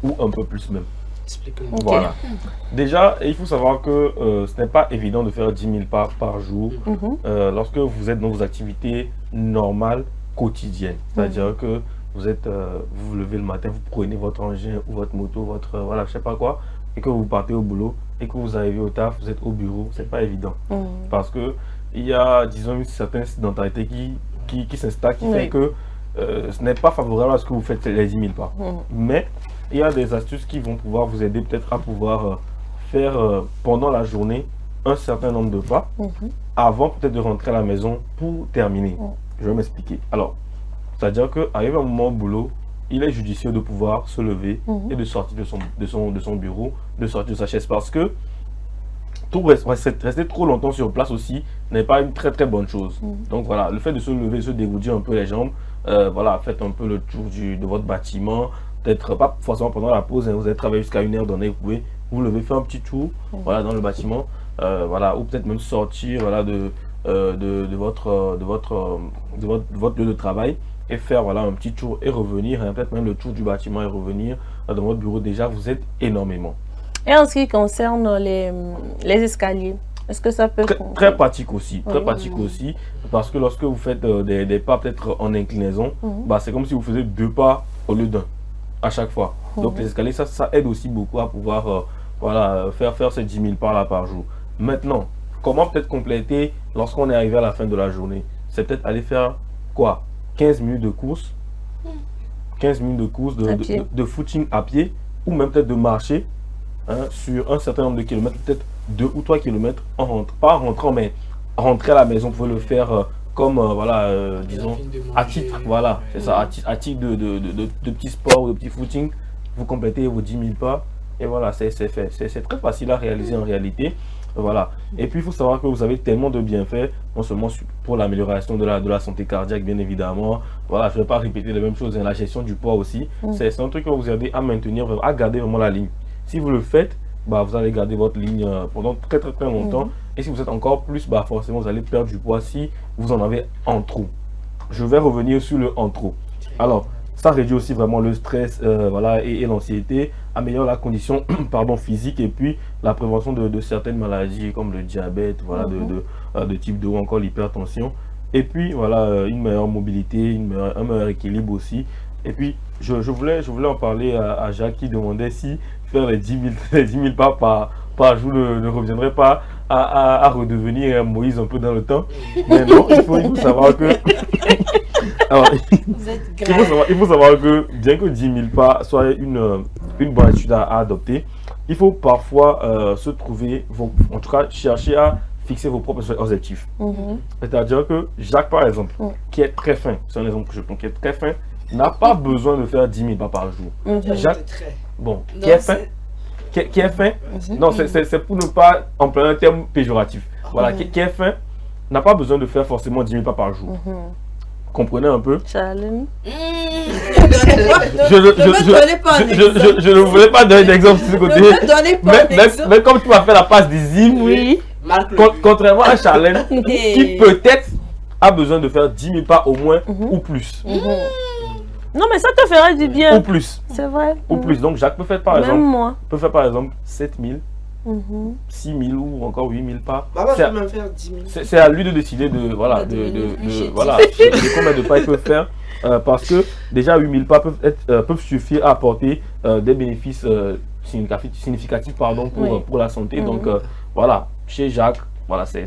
ou un peu plus même. Explique-moi. Voilà. Déjà, il faut savoir que ce n'est pas évident de faire 10 000 pas par jour lorsque vous êtes dans vos activités normales quotidiennes. C'est-à-dire que vous êtes, vous vous levez le matin, vous prenez votre engin ou votre moto, votre voilà, je sais pas quoi, et que vous partez au boulot et que vous arrivez au taf, vous êtes au bureau, c'est pas évident. Parce que il y a, disons, une certaine sédentarité qui s'installe, qui fait que ce n'est pas favorable à ce que vous faites les 10 000 pas. Mais il y a des astuces qui vont pouvoir vous aider peut-être à pouvoir faire pendant la journée un certain nombre de pas avant peut-être de rentrer à la maison pour terminer. Je vais m'expliquer. Alors, c'est-à-dire qu'arrive un moment au boulot, il est judicieux de pouvoir se lever et de sortir de son bureau, de sortir de sa chaise parce que rester trop longtemps sur place aussi n'est pas une très très bonne chose. Donc voilà, le fait de se lever, de se dégourdir un peu les jambes, voilà, faites un peu le tour de votre bâtiment, peut-être pas forcément pendant la pause, hein, vous avez travaillé jusqu'à 1 heure donnée, vous pouvez vous lever, faire un petit tour voilà, dans le bâtiment, voilà, ou peut-être même sortir voilà, de votre lieu de travail et faire voilà, un petit tour et revenir, hein, peut-être même le tour du bâtiment et revenir dans votre bureau. Déjà, vous êtes énormément. Et en ce qui concerne les escaliers, est-ce que ça peut... Très pratique aussi, très pratique aussi, parce que lorsque vous faites des pas peut-être en inclinaison, bah, c'est comme si vous faisiez 2 pas au lieu d'1 à chaque fois. Donc les escaliers, ça aide aussi beaucoup à pouvoir voilà, faire ces 10 000 pas là par jour. Maintenant, comment peut-être compléter lorsqu'on est arrivé à la fin de la journée? C'est peut-être aller faire quoi? 15 minutes de course, 15 minutes de course, de footing à pied, ou même peut-être de marcher. Hein, sur un certain nombre de kilomètres, peut-être 2 ou 3 kilomètres, pas en rentrant, mais rentrer à la maison, vous pouvez le faire comme, voilà, disons, à titre, voilà, c'est ça, à titre de petits sports ou de petits footing, vous complétez vos 10 000 pas, et voilà, c'est fait. C'est très facile à réaliser en réalité, voilà. Et puis, il faut savoir que vous avez tellement de bienfaits, non seulement pour l'amélioration de la santé cardiaque, bien évidemment, voilà, je ne vais pas répéter les mêmes choses, hein, la gestion du poids aussi, c'est un truc qui va vous aider à maintenir, à garder vraiment la ligne. Si vous le faites, bah, vous allez garder votre ligne pendant très longtemps. Et si vous êtes encore plus, bah, forcément vous allez perdre du poids si vous en avez en trop. Je vais revenir sur le en trop. Alors, ça réduit aussi vraiment le stress voilà, et l'anxiété, améliore la condition pardon, physique et puis la prévention de certaines maladies comme le diabète, voilà, de type 2 ou encore l'hypertension. Et puis voilà, une meilleure mobilité, un meilleur équilibre aussi. Et puis je voulais en parler à Jacques qui demandait si faire les 10 000 pas par jour ne reviendrait pas à redevenir Moïse un peu dans le temps. Mais non, il faut savoir que... Alors, il faut savoir que bien que 10 000 pas soit une bonne habitude à adopter, il faut parfois se trouver, en tout cas chercher à fixer vos propres objectifs. C'est-à-dire que Jacques, par exemple, qui est très fin, c'est un exemple que je prends, qui est très fin, n'a pas besoin de faire 10 000 pas par jour. Jacques, bon, qui est fin, non, c'est pour ne pas employer un terme péjoratif. Voilà, qui est fin, n'a pas besoin de faire forcément 10 000 pas par jour. Comprenez un peu? Charlene. Je ne voulais pas donner d'exemple sur ce côté. Mais comme tu m'as fait la passe des hymnes, oui. Contrairement à Charlene, qui peut-être a besoin de faire 10 000 pas au moins ou plus. Non, mais ça te ferait du bien. Ou plus. C'est vrai. Ou plus. Donc Jacques peut faire par exemple, 7 000, 6 000 ou encore 8 000 pas. Je vais même faire 10 000. C'est à lui de décider de combien de pas il peut faire. Parce que déjà 8 000 pas peuvent suffire à apporter des bénéfices significatifs pour la santé. Donc voilà, chez Jacques, voilà, ce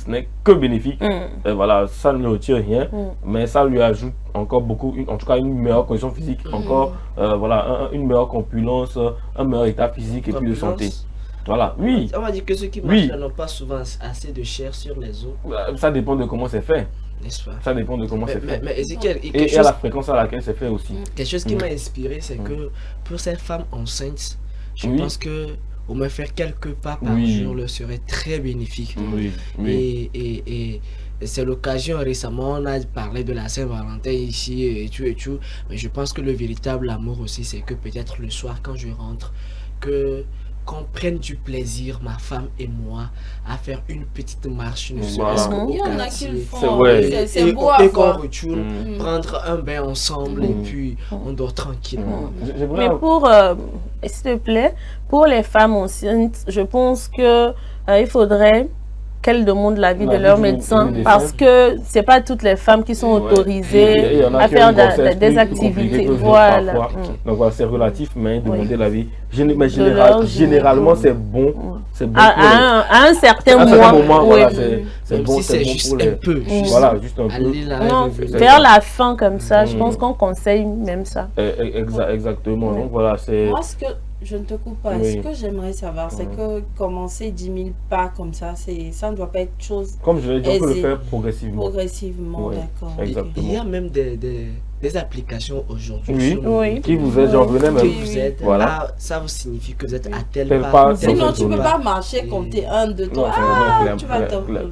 n'est que bénéfique. Voilà, ça ne lui retire rien, mais ça lui ajoute encore beaucoup, en tout cas une meilleure condition physique, encore voilà, une meilleure compulence, un meilleur état physique et puis de santé. Voilà, oui. On va dire que ceux qui marchent n'ont pas souvent assez de chair sur les os. Ça dépend de comment c'est fait. N'est-ce pas? Ça dépend de comment c'est fait. Mais Ezekiel, et à la fréquence à laquelle c'est fait aussi. Quelque chose qui m'a inspiré, c'est que pour ces femmes enceintes, je pense que au moins faire quelques pas par jour le serait très bénéfique. Et c'est l'occasion, récemment on a parlé de la Saint-Valentin ici et tout, mais je pense que le véritable amour aussi, c'est que peut-être le soir quand je rentre, qu'on prenne du plaisir, ma femme et moi, à faire une petite marche, ne serait-ce qu'au Il y en a quartier. qui le font, c'est beau à et qu'on voir. retourne, prendre un bain ensemble et puis on dort tranquillement. Mais pour, s'il te plaît, pour les femmes enceintes, je pense que il faudrait qu'elles demandent l'avis de leur médecin parce que c'est pas toutes les femmes qui sont autorisées à faire des activités. Voilà. Donc voilà, c'est relatif, mais demander l'avis. Mais généralement, c'est bon. À un certain moment. Voilà, c'est bon, c'est juste un peu. Voilà, juste un peu. Non, vers la fin comme ça, je pense qu'on conseille même ça. Exactement. Donc voilà, c'est. Moi, je ne te coupe pas. Ce que j'aimerais savoir, c'est que commencer 10 000 pas comme ça, ça ne doit pas être chose. Comme je l'ai dit, on peut le faire progressivement. Progressivement, d'accord. Exactement. Il y a même des applications aujourd'hui qui vous aident, j'en venais même. Qui vous aident. Voilà. Ça vous signifie que vous êtes à tel pas. Sinon, tu ne peux pas marcher, compter 1, 2, 3.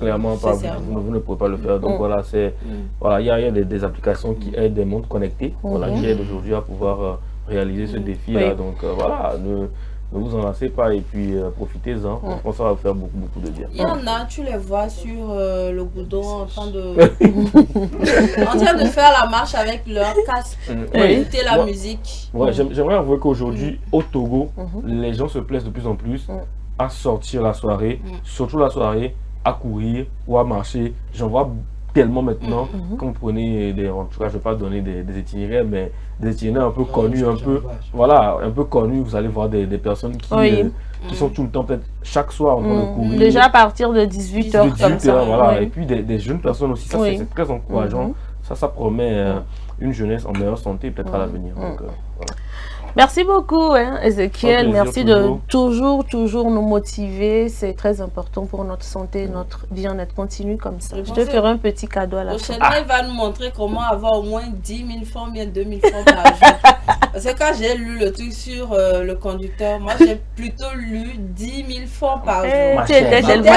Clairement pas. Vous ne pouvez pas le faire. Donc voilà, il y a des applications qui aident des montres connectées, qui aident aujourd'hui à pouvoir réaliser ce défi-là. Donc voilà, ne vous en lassez pas et puis profitez-en. Je pense que ça va vous faire beaucoup de bien. Il y en a, tu les vois sur le goudron en train de faire la marche avec leur casque, écouter la musique. J'aimerais avouer qu'aujourd'hui, au Togo, les gens se plaisent de plus en plus à sortir la soirée, surtout la soirée, à courir ou à marcher. J'en vois tellement maintenant, quand vous prenez en tout cas je ne vais pas donner des itinéraires, mais des itinéraires un peu connus, un peu connus, vous allez voir des personnes qui sont tout le temps, peut-être chaque soir en train de courir. Déjà à partir de 18h comme ça. Voilà. Et puis des jeunes personnes aussi, ça c'est très encourageant. Ça promet une jeunesse en meilleure santé peut-être à l'avenir. Donc, voilà. Merci beaucoup, Ezekiel. Merci de toujours nous motiver. C'est très important pour notre santé, notre bien-être. Continue comme ça. Je te ferai un petit cadeau à la fin. Il va nous montrer comment avoir au moins 10 000 francs, bien 2 000 francs par jour. Parce que quand j'ai lu le truc sur le conducteur, moi j'ai plutôt lu 10 000 francs par jour. Tu étais tellement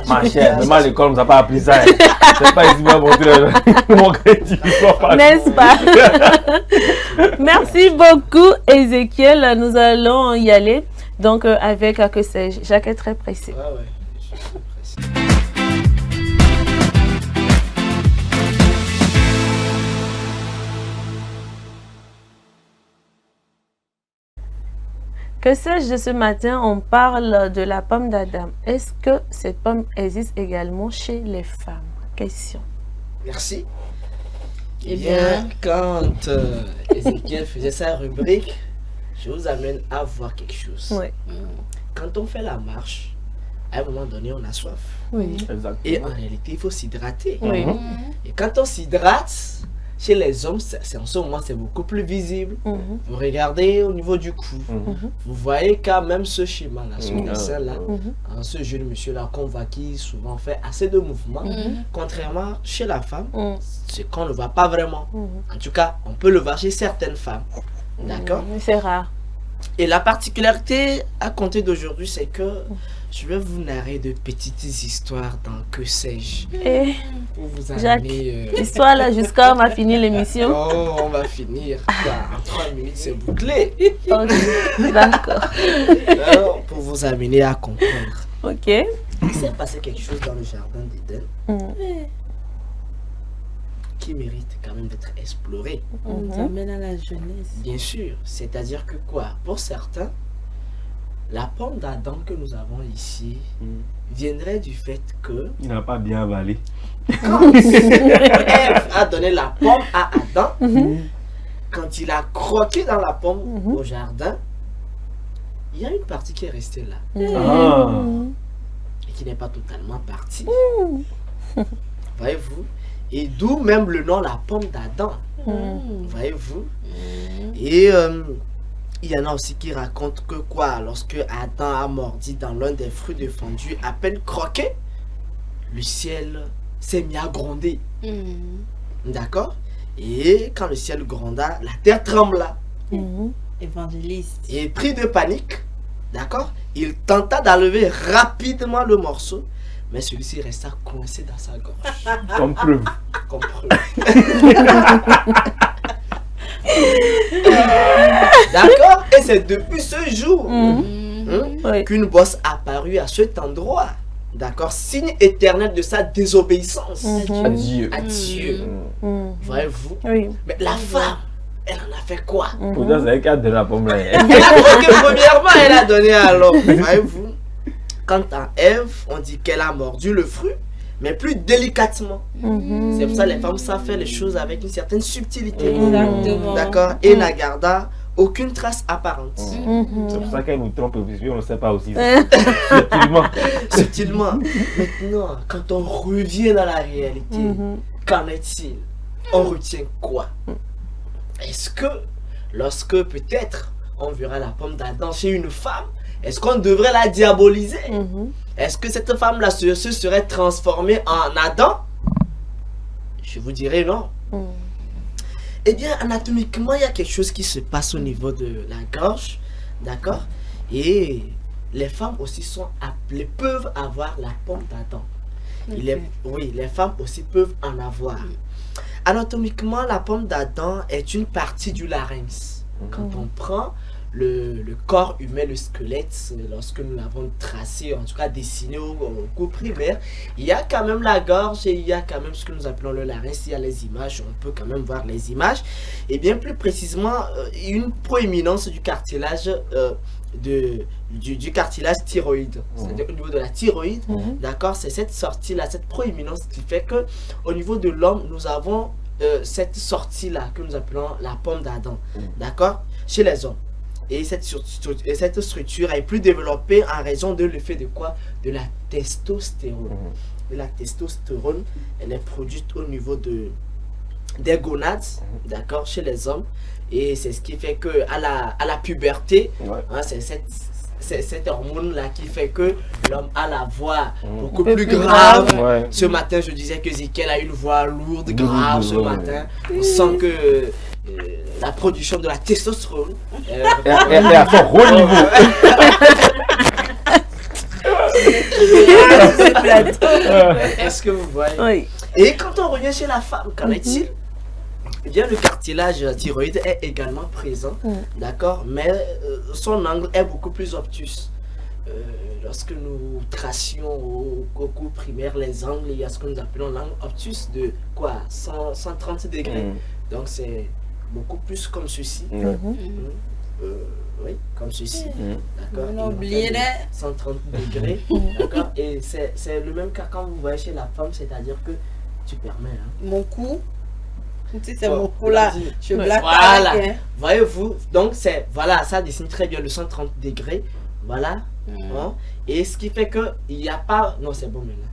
ma chère, même à l'école, on nous a pas appris ça. C'est pas ici à mon crédit. N'est-ce pas? Merci beaucoup, Ezekiel. Nous allons y aller. Donc, avec, que sais-je, Jacques est très pressé. Je suis pressé. Que sais-je de ce matin? On parle de la pomme d'Adam. Est-ce que cette pomme existe également chez les femmes? Question. Merci. Eh bien, quand Ezekiel faisait sa rubrique, je vous amène à voir quelque chose. Quand on fait la marche, à un moment donné, on a soif. Et en réalité, il faut s'hydrater. Et quand on s'hydrate, chez les hommes, en ce moment, c'est beaucoup plus visible. Vous regardez au niveau du cou. Vous voyez quand même ce schéma-là, ce dessin-là, ce jeune monsieur-là qu'on voit qui souvent fait assez de mouvements. Contrairement chez la femme, c'est qu'on ne voit pas vraiment. En tout cas, on peut le voir chez certaines femmes. D'accord? C'est rare. Et la particularité à compter d'aujourd'hui, c'est que je vais vous narrer de petites histoires dans Que sais-je. Pour vous amener... L'histoire là, jusqu'à on va finir l'émission. Oh, on va finir. En 3 minutes, c'est bouclé. D'accord. Pour vous amener à comprendre. Ok. Il s'est passé quelque chose dans le jardin d'Éden qui mérite quand même d'être exploré. On nous amène à la jeunesse. Bien sûr. C'est-à-dire que quoi? Pour certains, La pomme d'Adam que nous avons ici viendrait du fait que... Il n'a pas bien avalé. Quand Ève a donné la pomme à Adam, quand il a croqué dans la pomme au jardin, il y a une partie qui est restée là. Et qui n'est pas totalement partie. Voyez-vous? Et d'où même le nom la pomme d'Adam. Voyez-vous? Et il y en a aussi qui racontent que quoi, lorsque Adam a mordi dans l'un des fruits défendus, à peine croqué, le ciel s'est mis à gronder. D'accord? Et quand le ciel gronda, la terre trembla. Évangéliste. Et pris de panique, d'accord, il tenta d'enlever rapidement le morceau, mais celui-ci resta coincé dans sa gorge. Comme preuve. Comme preuve. D'accord? Et c'est depuis ce jour qu'une bosse apparut à cet endroit. D'accord? Signe éternel de sa désobéissance à Dieu. À Dieu. Voyez-vous? Oui. Mais la femme, elle en a fait quoi? Pourtant, c'est elle qui a donné la pomme là. Premièrement, elle a donné à l'homme. Voyez-vous? Quant à Ève, on dit qu'elle a mordu le fruit, mais plus délicatement. C'est pour ça que les femmes savent faire les choses avec une certaine subtilité. Exactement. D'accord? Et n'a garda aucune trace apparente. C'est pour ça qu'elle nous trompe, parce qu'on ne sait pas aussi. Subtilement. Subtilement. Maintenant, quand on revient dans la réalité, qu'en est-il? On retient quoi? Est-ce que, lorsque peut-être on verra la pomme d'Adam chez une femme, est-ce qu'on devrait la diaboliser? Est-ce que cette femme-là se serait transformée en Adam? Je vous dirais non. Eh bien, anatomiquement, il y a quelque chose qui se passe au niveau de la gorge, d'accord? Et les femmes aussi sont appelées, peuvent avoir la pomme d'Adam. Oui, les femmes aussi peuvent en avoir. Anatomiquement, la pomme d'Adam est une partie du larynx. Quand on prend le corps humain, le squelette, lorsque nous l'avons tracé, en tout cas dessiné au cours primaire, il y a quand même la gorge et il y a quand même ce que nous appelons le larynx. Il y a les images, on peut quand même voir les images. Et bien plus précisément, une proéminence du cartilage du cartilage thyroïde, c'est-à-dire au niveau de la thyroïde, d'accord, c'est cette sortie-là, cette proéminence qui fait que au niveau de l'homme, nous avons cette sortie-là que nous appelons la pomme d'Adam, d'accord, chez les hommes. Et cette structure est plus développée en raison de l'effet de quoi? De la testostérone. Et la testostérone, elle est produite au niveau des gonades, d'accord, chez les hommes. Et c'est ce qui fait que à la puberté, hein, c'est cette hormone-là qui fait que l'homme a la voix beaucoup plus grave. Ce matin, je disais que Zikel a une voix lourde, grave ce matin. On sent que la production de la testostérone est à fort haut niveau. Est-ce que vous voyez? Et quand on revient chez la femme, qu'en est-il? Eh bien, le cartilage thyroïde est également présent, d'accord, mais son angle est beaucoup plus obtus. Lorsque nous tracions au cours primaire les angles, il y a ce que nous appelons l'angle obtus de quoi? 130 degrés. Donc c'est beaucoup plus comme ceci. Oui, comme ceci. D'accord. On oublie 130 degrés. D'accord. Et c'est le même cas quand vous voyez chez la femme, c'est-à-dire que tu permets. Hein. Mon cou. C'est mon cou là. Je blague. Voilà. Voyez-vous, donc c'est voilà, ça dessine très bien le 130 degrés. Voilà. Hein? Et ce qui fait que il n'y a pas. Non, c'est bon maintenant.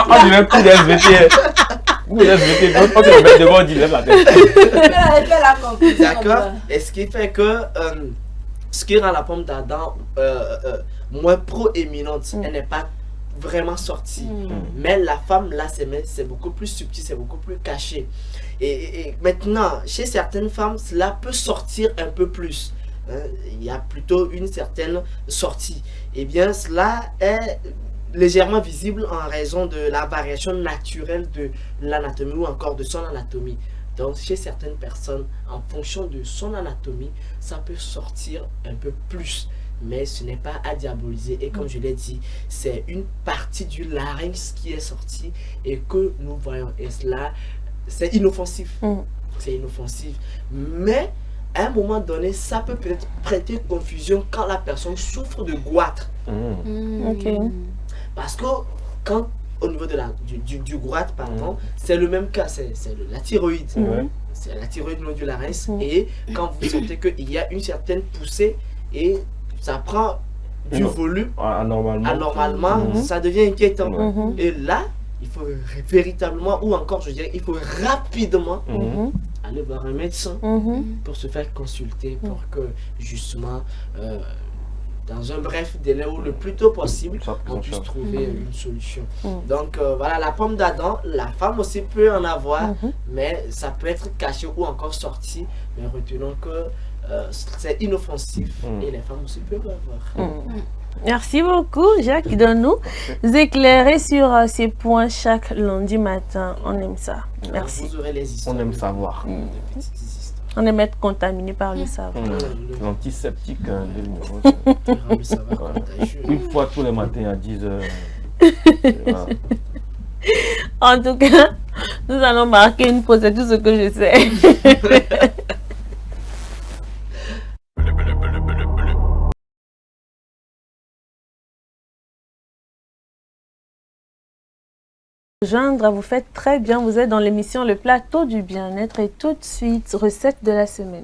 On dirait plus d'SVT. On te le met devant, on dit lève la tête. D'accord. Et ce qui fait que ce qui rend la pomme d'Adam moins proéminente, elle n'est pas vraiment sortie. Mais la femme là, c'est beaucoup plus subtil, c'est beaucoup plus caché. Et maintenant, chez certaines femmes, cela peut sortir un peu plus. Il y a plutôt une certaine sortie. Et bien, cela est légèrement visible en raison de la variation naturelle de l'anatomie ou encore de son anatomie. Donc, chez certaines personnes, en fonction de son anatomie, ça peut sortir un peu plus. Mais ce n'est pas à diaboliser. Et comme je l'ai dit, c'est une partie du larynx qui est sortie et que nous voyons. Et cela, c'est inoffensif. C'est inoffensif. Mais à un moment donné, ça peut peut-être prêter confusion quand la personne souffre de goitre. Ok. Parce que quand, au niveau de du goitre, pardon, c'est le même cas, c'est la thyroïde. C'est la thyroïde nodularis. Et quand vous sentez qu'il y a une certaine poussée et ça prend du volume, anormalement, ça devient inquiétant. Et là, il faut véritablement, ou encore je dirais, il faut rapidement aller voir un médecin pour se faire consulter pour que justement, dans un bref délai ou le plus tôt possible, on puisse trouver une solution. Donc voilà, la pomme d'Adam, la femme aussi peut en avoir, mais ça peut être caché ou encore sorti. Mais retenons que c'est inoffensif et les femmes aussi peuvent l'avoir. Merci beaucoup, Jacques, de nous éclairer sur ces points chaque lundi matin. On aime ça. Merci. Vous aurez les histoires. On aime savoir. On aime être contaminé par le savoir. L'antiseptique de numéro. Une fois tous les matins à 10h. En tout cas, nous allons marquer une pause, c'est tout ce que je sais. Joindre, vous faites très bien, vous êtes dans l'émission Le Plateau du Bien-être et tout de suite, recette de la semaine.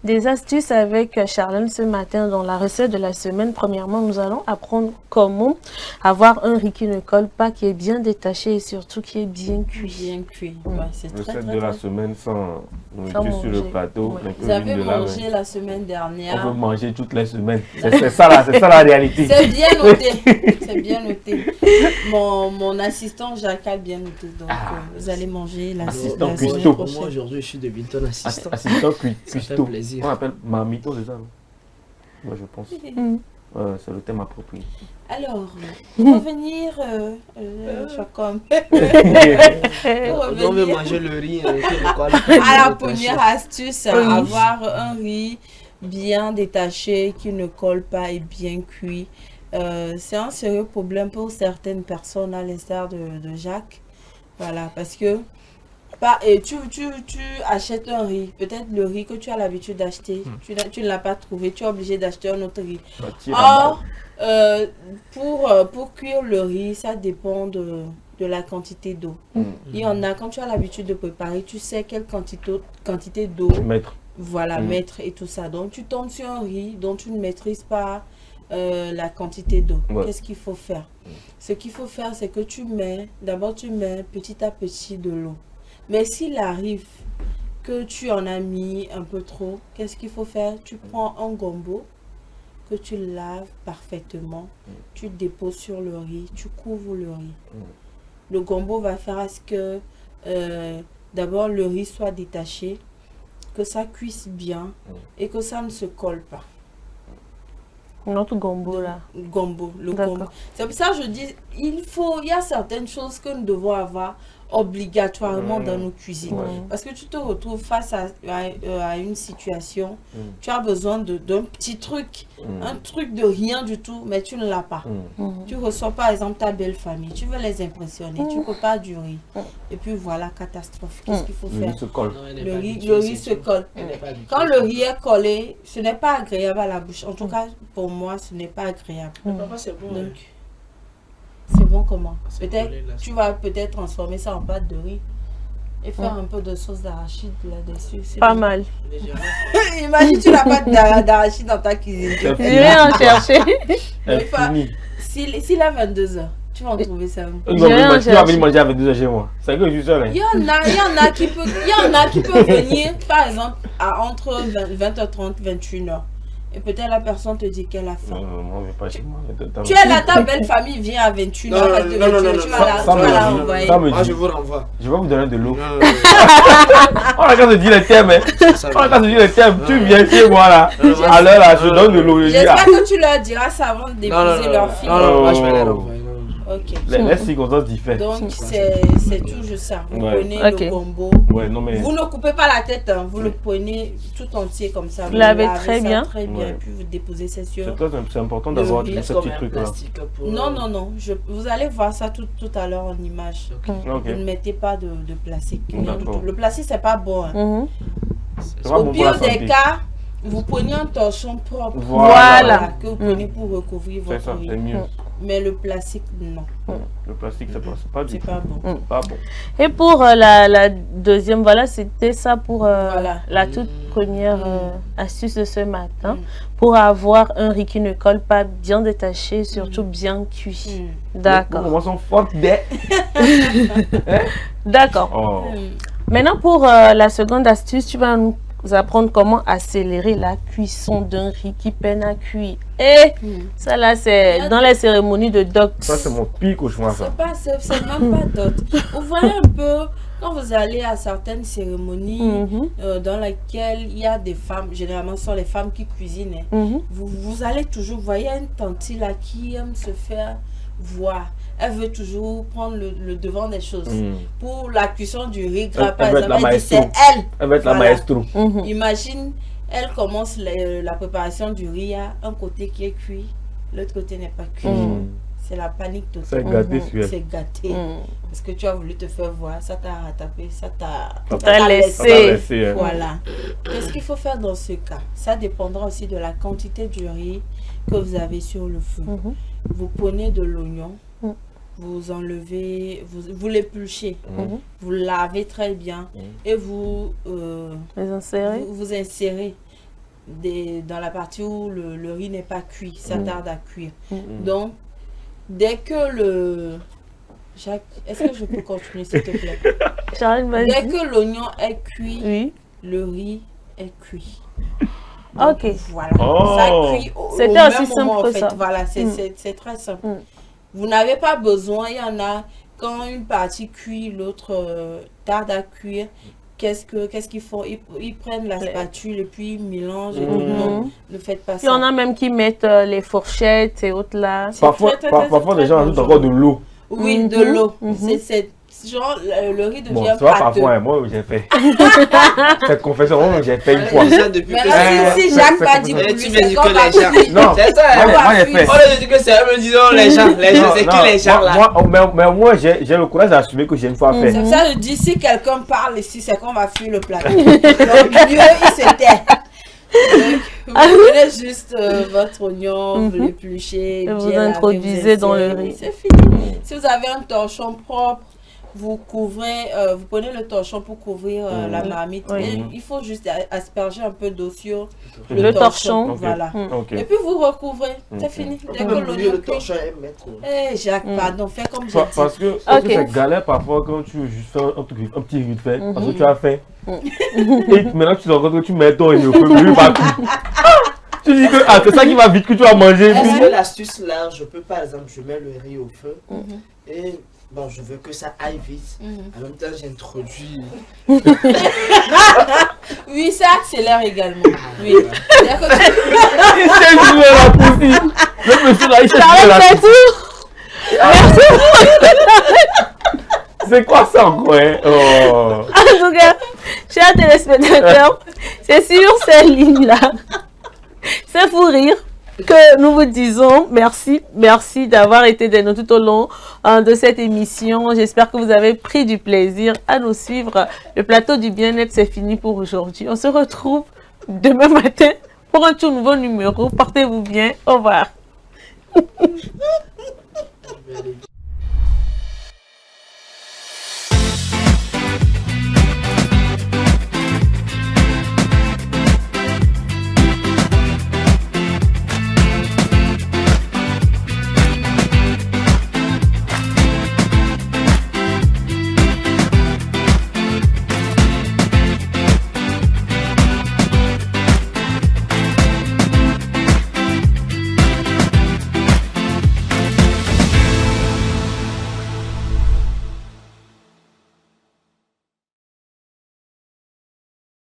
Des astuces avec Charlène ce matin dans la recette de la semaine. Premièrement, nous allons apprendre comment avoir un riz qui ne colle pas, qui est bien détaché et surtout qui est bien cuit. Bien cuit. Ouais, c'est recette de la semaine sans nourriture sur le plateau. Ouais. Vous avez mangé la semaine dernière. On peut manger toutes les semaines. C'est ça la réalité. C'est bien noté. C'est bien noté. Mon assistant Jacques a bien noté. Donc vous allez manger la semaine prochaine. Moi aujourd'hui je suis devenu ton assistant. Assistant cuistot. On appelle mamito, c'est ça, non? Moi je pense. C'est le thème approprié. Alors, pour revenir, je suis comme... On veut manger le riz. À la première astuce, avoir un riz bien détaché, qui ne colle pas et bien cuit. C'est un sérieux problème pour certaines personnes, à l'instar de Jacques. Voilà, parce que et tu achètes un riz, peut-être le riz que tu as l'habitude d'acheter, tu ne l'as pas trouvé, tu es obligé d'acheter un autre riz. Or, pour cuire le riz, ça dépend de la quantité d'eau. Il y en a, quand tu as l'habitude de préparer, tu sais quelle quantité d'eau mettre et tout ça. Donc tu tombes sur un riz dont tu ne maîtrises pas la quantité d'eau. Qu'est-ce qu'il faut faire? Ce qu'il faut faire, c'est que tu mets petit à petit de l'eau. Mais s'il arrive que tu en as mis un peu trop, qu'est-ce qu'il faut faire? Tu prends un gombo que tu laves parfaitement, tu déposes sur le riz, tu couvres le riz. Le gombo va faire à ce que d'abord le riz soit détaché, que ça cuise bien et que ça ne se colle pas. Notre gombo là. Le gombo. C'est pour ça que je dis, il y a certaines choses que nous devons avoir obligatoirement dans nos cuisines. Parce que tu te retrouves face à une situation, tu as besoin d'un petit truc, un truc de rien du tout, mais tu ne l'as pas. Tu reçois par exemple ta belle famille, tu veux les impressionner, tu ne peux pas du riz. Et puis voilà, catastrophe. Qu'est-ce qu'il faut faire? Le riz se colle. Quand le riz est collé, ce n'est pas agréable à la bouche. En tout cas, pour moi, ce n'est pas agréable. C'est bon. Donc, c'est bon comment? Peut-être tu vas peut-être transformer ça en pâte de riz et faire un peu de sauce d'arachide là-dessus. Pas mal. Imagine tu n'as pas d'arachide dans ta cuisine. Je vais en chercher. S'il a 22h, tu vas en trouver ça. Tu vas venir manger à 22h chez moi. C'est que je suis seul. Il y en a qui peuvent venir par exemple entre 20h30 et 21h. Et peut-être la personne te dit qu'elle a faim. Non, moi, je vais pas chez moi. Tu es là, ta belle famille vient à 21h. Tu vas la renvoyer. Moi, je vous renvoie. Je vais vous donner de l'eau. On a qu'à se dire le thème. On a qu'à se dire le thème. Tu viens chez moi là. Alors là, je donne de l'eau. J'espère que tu leur diras ça avant de déposer leur fille. Non, moi, je vais les renvoyer. Les circonstances diffèrent. Donc, c'est toujours ça. Vous prenez le combo. Vous ne coupez pas la tête, hein. Vous le prenez tout entier comme ça. Vous lavez très bien. Très bien. Et puis vous déposez ça sur. C'est important d'avoir ce petit truc-là. Non. Vous allez voir ça tout à l'heure en image. Vous ne mettez pas de plastique. Le plastique, c'est pas bon. Hein. Au pire des cas, vous prenez un torchon propre. Voilà. Que vous prenez pour recouvrir votre riz. C'est mieux. Mais le plastique, non. Le plastique, c'est pas du tout. C'est pas bon. Pas bon. Et pour la deuxième, voilà, c'était ça pour la toute première astuce de ce matin. Pour avoir un riz qui ne colle pas, bien détaché, surtout bien cuit. D'accord. Comment sont fortes des... D'accord. Maintenant, pour la seconde astuce, tu vas nous apprendre comment accélérer la cuisson d'un riz qui peine à cuire. Et ça là, c'est dans les cérémonies de dot. Ça, c'est mon pire cauchemar, ça. C'est même pas dot. Vous voyez un peu, quand vous allez à certaines cérémonies dans lesquelles il y a des femmes, généralement ce sont les femmes qui cuisinent, vous allez toujours, vous voyez une tante là qui aime se faire voir. Elle veut toujours prendre le devant des choses. Pour la cuisson du riz gras, par exemple, elle dit c'est elle. Elle va être la maestro. Imagine, elle commence la préparation du riz à un côté qui est cuit, l'autre côté n'est pas cuit. C'est la panique totale. C'est gâté sur elle. C'est gâté. Parce que tu as voulu te faire voir, ça t'a rattrapé, ça t'a laissé. Voilà. Qu'est-ce qu'il faut faire dans ce cas? Ça dépendra aussi de la quantité du riz que vous avez sur le feu. Vous prenez de l'oignon. Vous enlevez, vous l'épluchez, vous lavez très bien et vous insérez dans la partie où le riz n'est pas cuit, ça tarde à cuire. Donc, dès que le... Jacques, est-ce que je peux continuer s'il te plaît? Dès que l'oignon est cuit, le riz est cuit. Donc, voilà, ça cuit au même moment en fait. Voilà, c'est très simple. Vous n'avez pas besoin, il y en a, quand une partie cuit, l'autre tarde à cuire, qu'est-ce qu'ils font? Ils prennent la spatule et puis ils mélangent. Non, ne faites pas ça. Il y en a même qui mettent les fourchettes et autres là. Parfois les gens ajoutent encore de l'eau. Oui, de l'eau. C'est genre le riz devient pâteux. Parfois, moi j'ai fait. Cette confession, moi j'ai fait une fois. Si Jacques pas dit pour lui, c'est comme les gens. Non, c'est ça. Moi j'ai fait. On dit que c'est eux, disons les gens, c'est qui les gens là? Mais moi j'ai le courage d'assumer que j'ai une fois fait. C'est ça, je dis, si quelqu'un parle ici, c'est qu'on va fuir le plateau. Donc mieux, il se tait. Vous prenez juste votre oignon, vous l'épluchez, vous introduisez dans le riz. C'est fini. Si vous avez un torchon propre, vous couvrez, vous prenez le torchon pour couvrir la marmite. Et il faut juste asperger un peu d'eau sur le torchon. Voilà. Et puis vous recouvrez. C'est fini. Dès que l'oignon cuit. Jacques, pardon, fais comme j'ai dit. Parce que c'est galère parfois quand tu veux juste faire un petit riz de fait. Parce que tu as faim. Et maintenant tu te rends compte que tu mets ton riz au feu, le riz va cuire. Tu dis que c'est ça qui va vite que tu vas manger. Est-ce que l'astuce là, je peux par exemple, je mets le riz au feu et bon, je veux que ça aille vite. En même temps, j'introduis. Oui, ça accélère également. Oui. Le monsieur là, il s'est C'est quoi ça encore, hein? En tout cas, chers téléspectateurs, c'est sur ces lignes-là, c'est fou rire que nous vous disons merci d'avoir été de nous tout au long de cette émission. J'espère que vous avez pris du plaisir à nous suivre. Le plateau du bien-être, c'est fini pour aujourd'hui. On se retrouve demain matin pour un tout nouveau numéro. Portez-vous bien. Au revoir.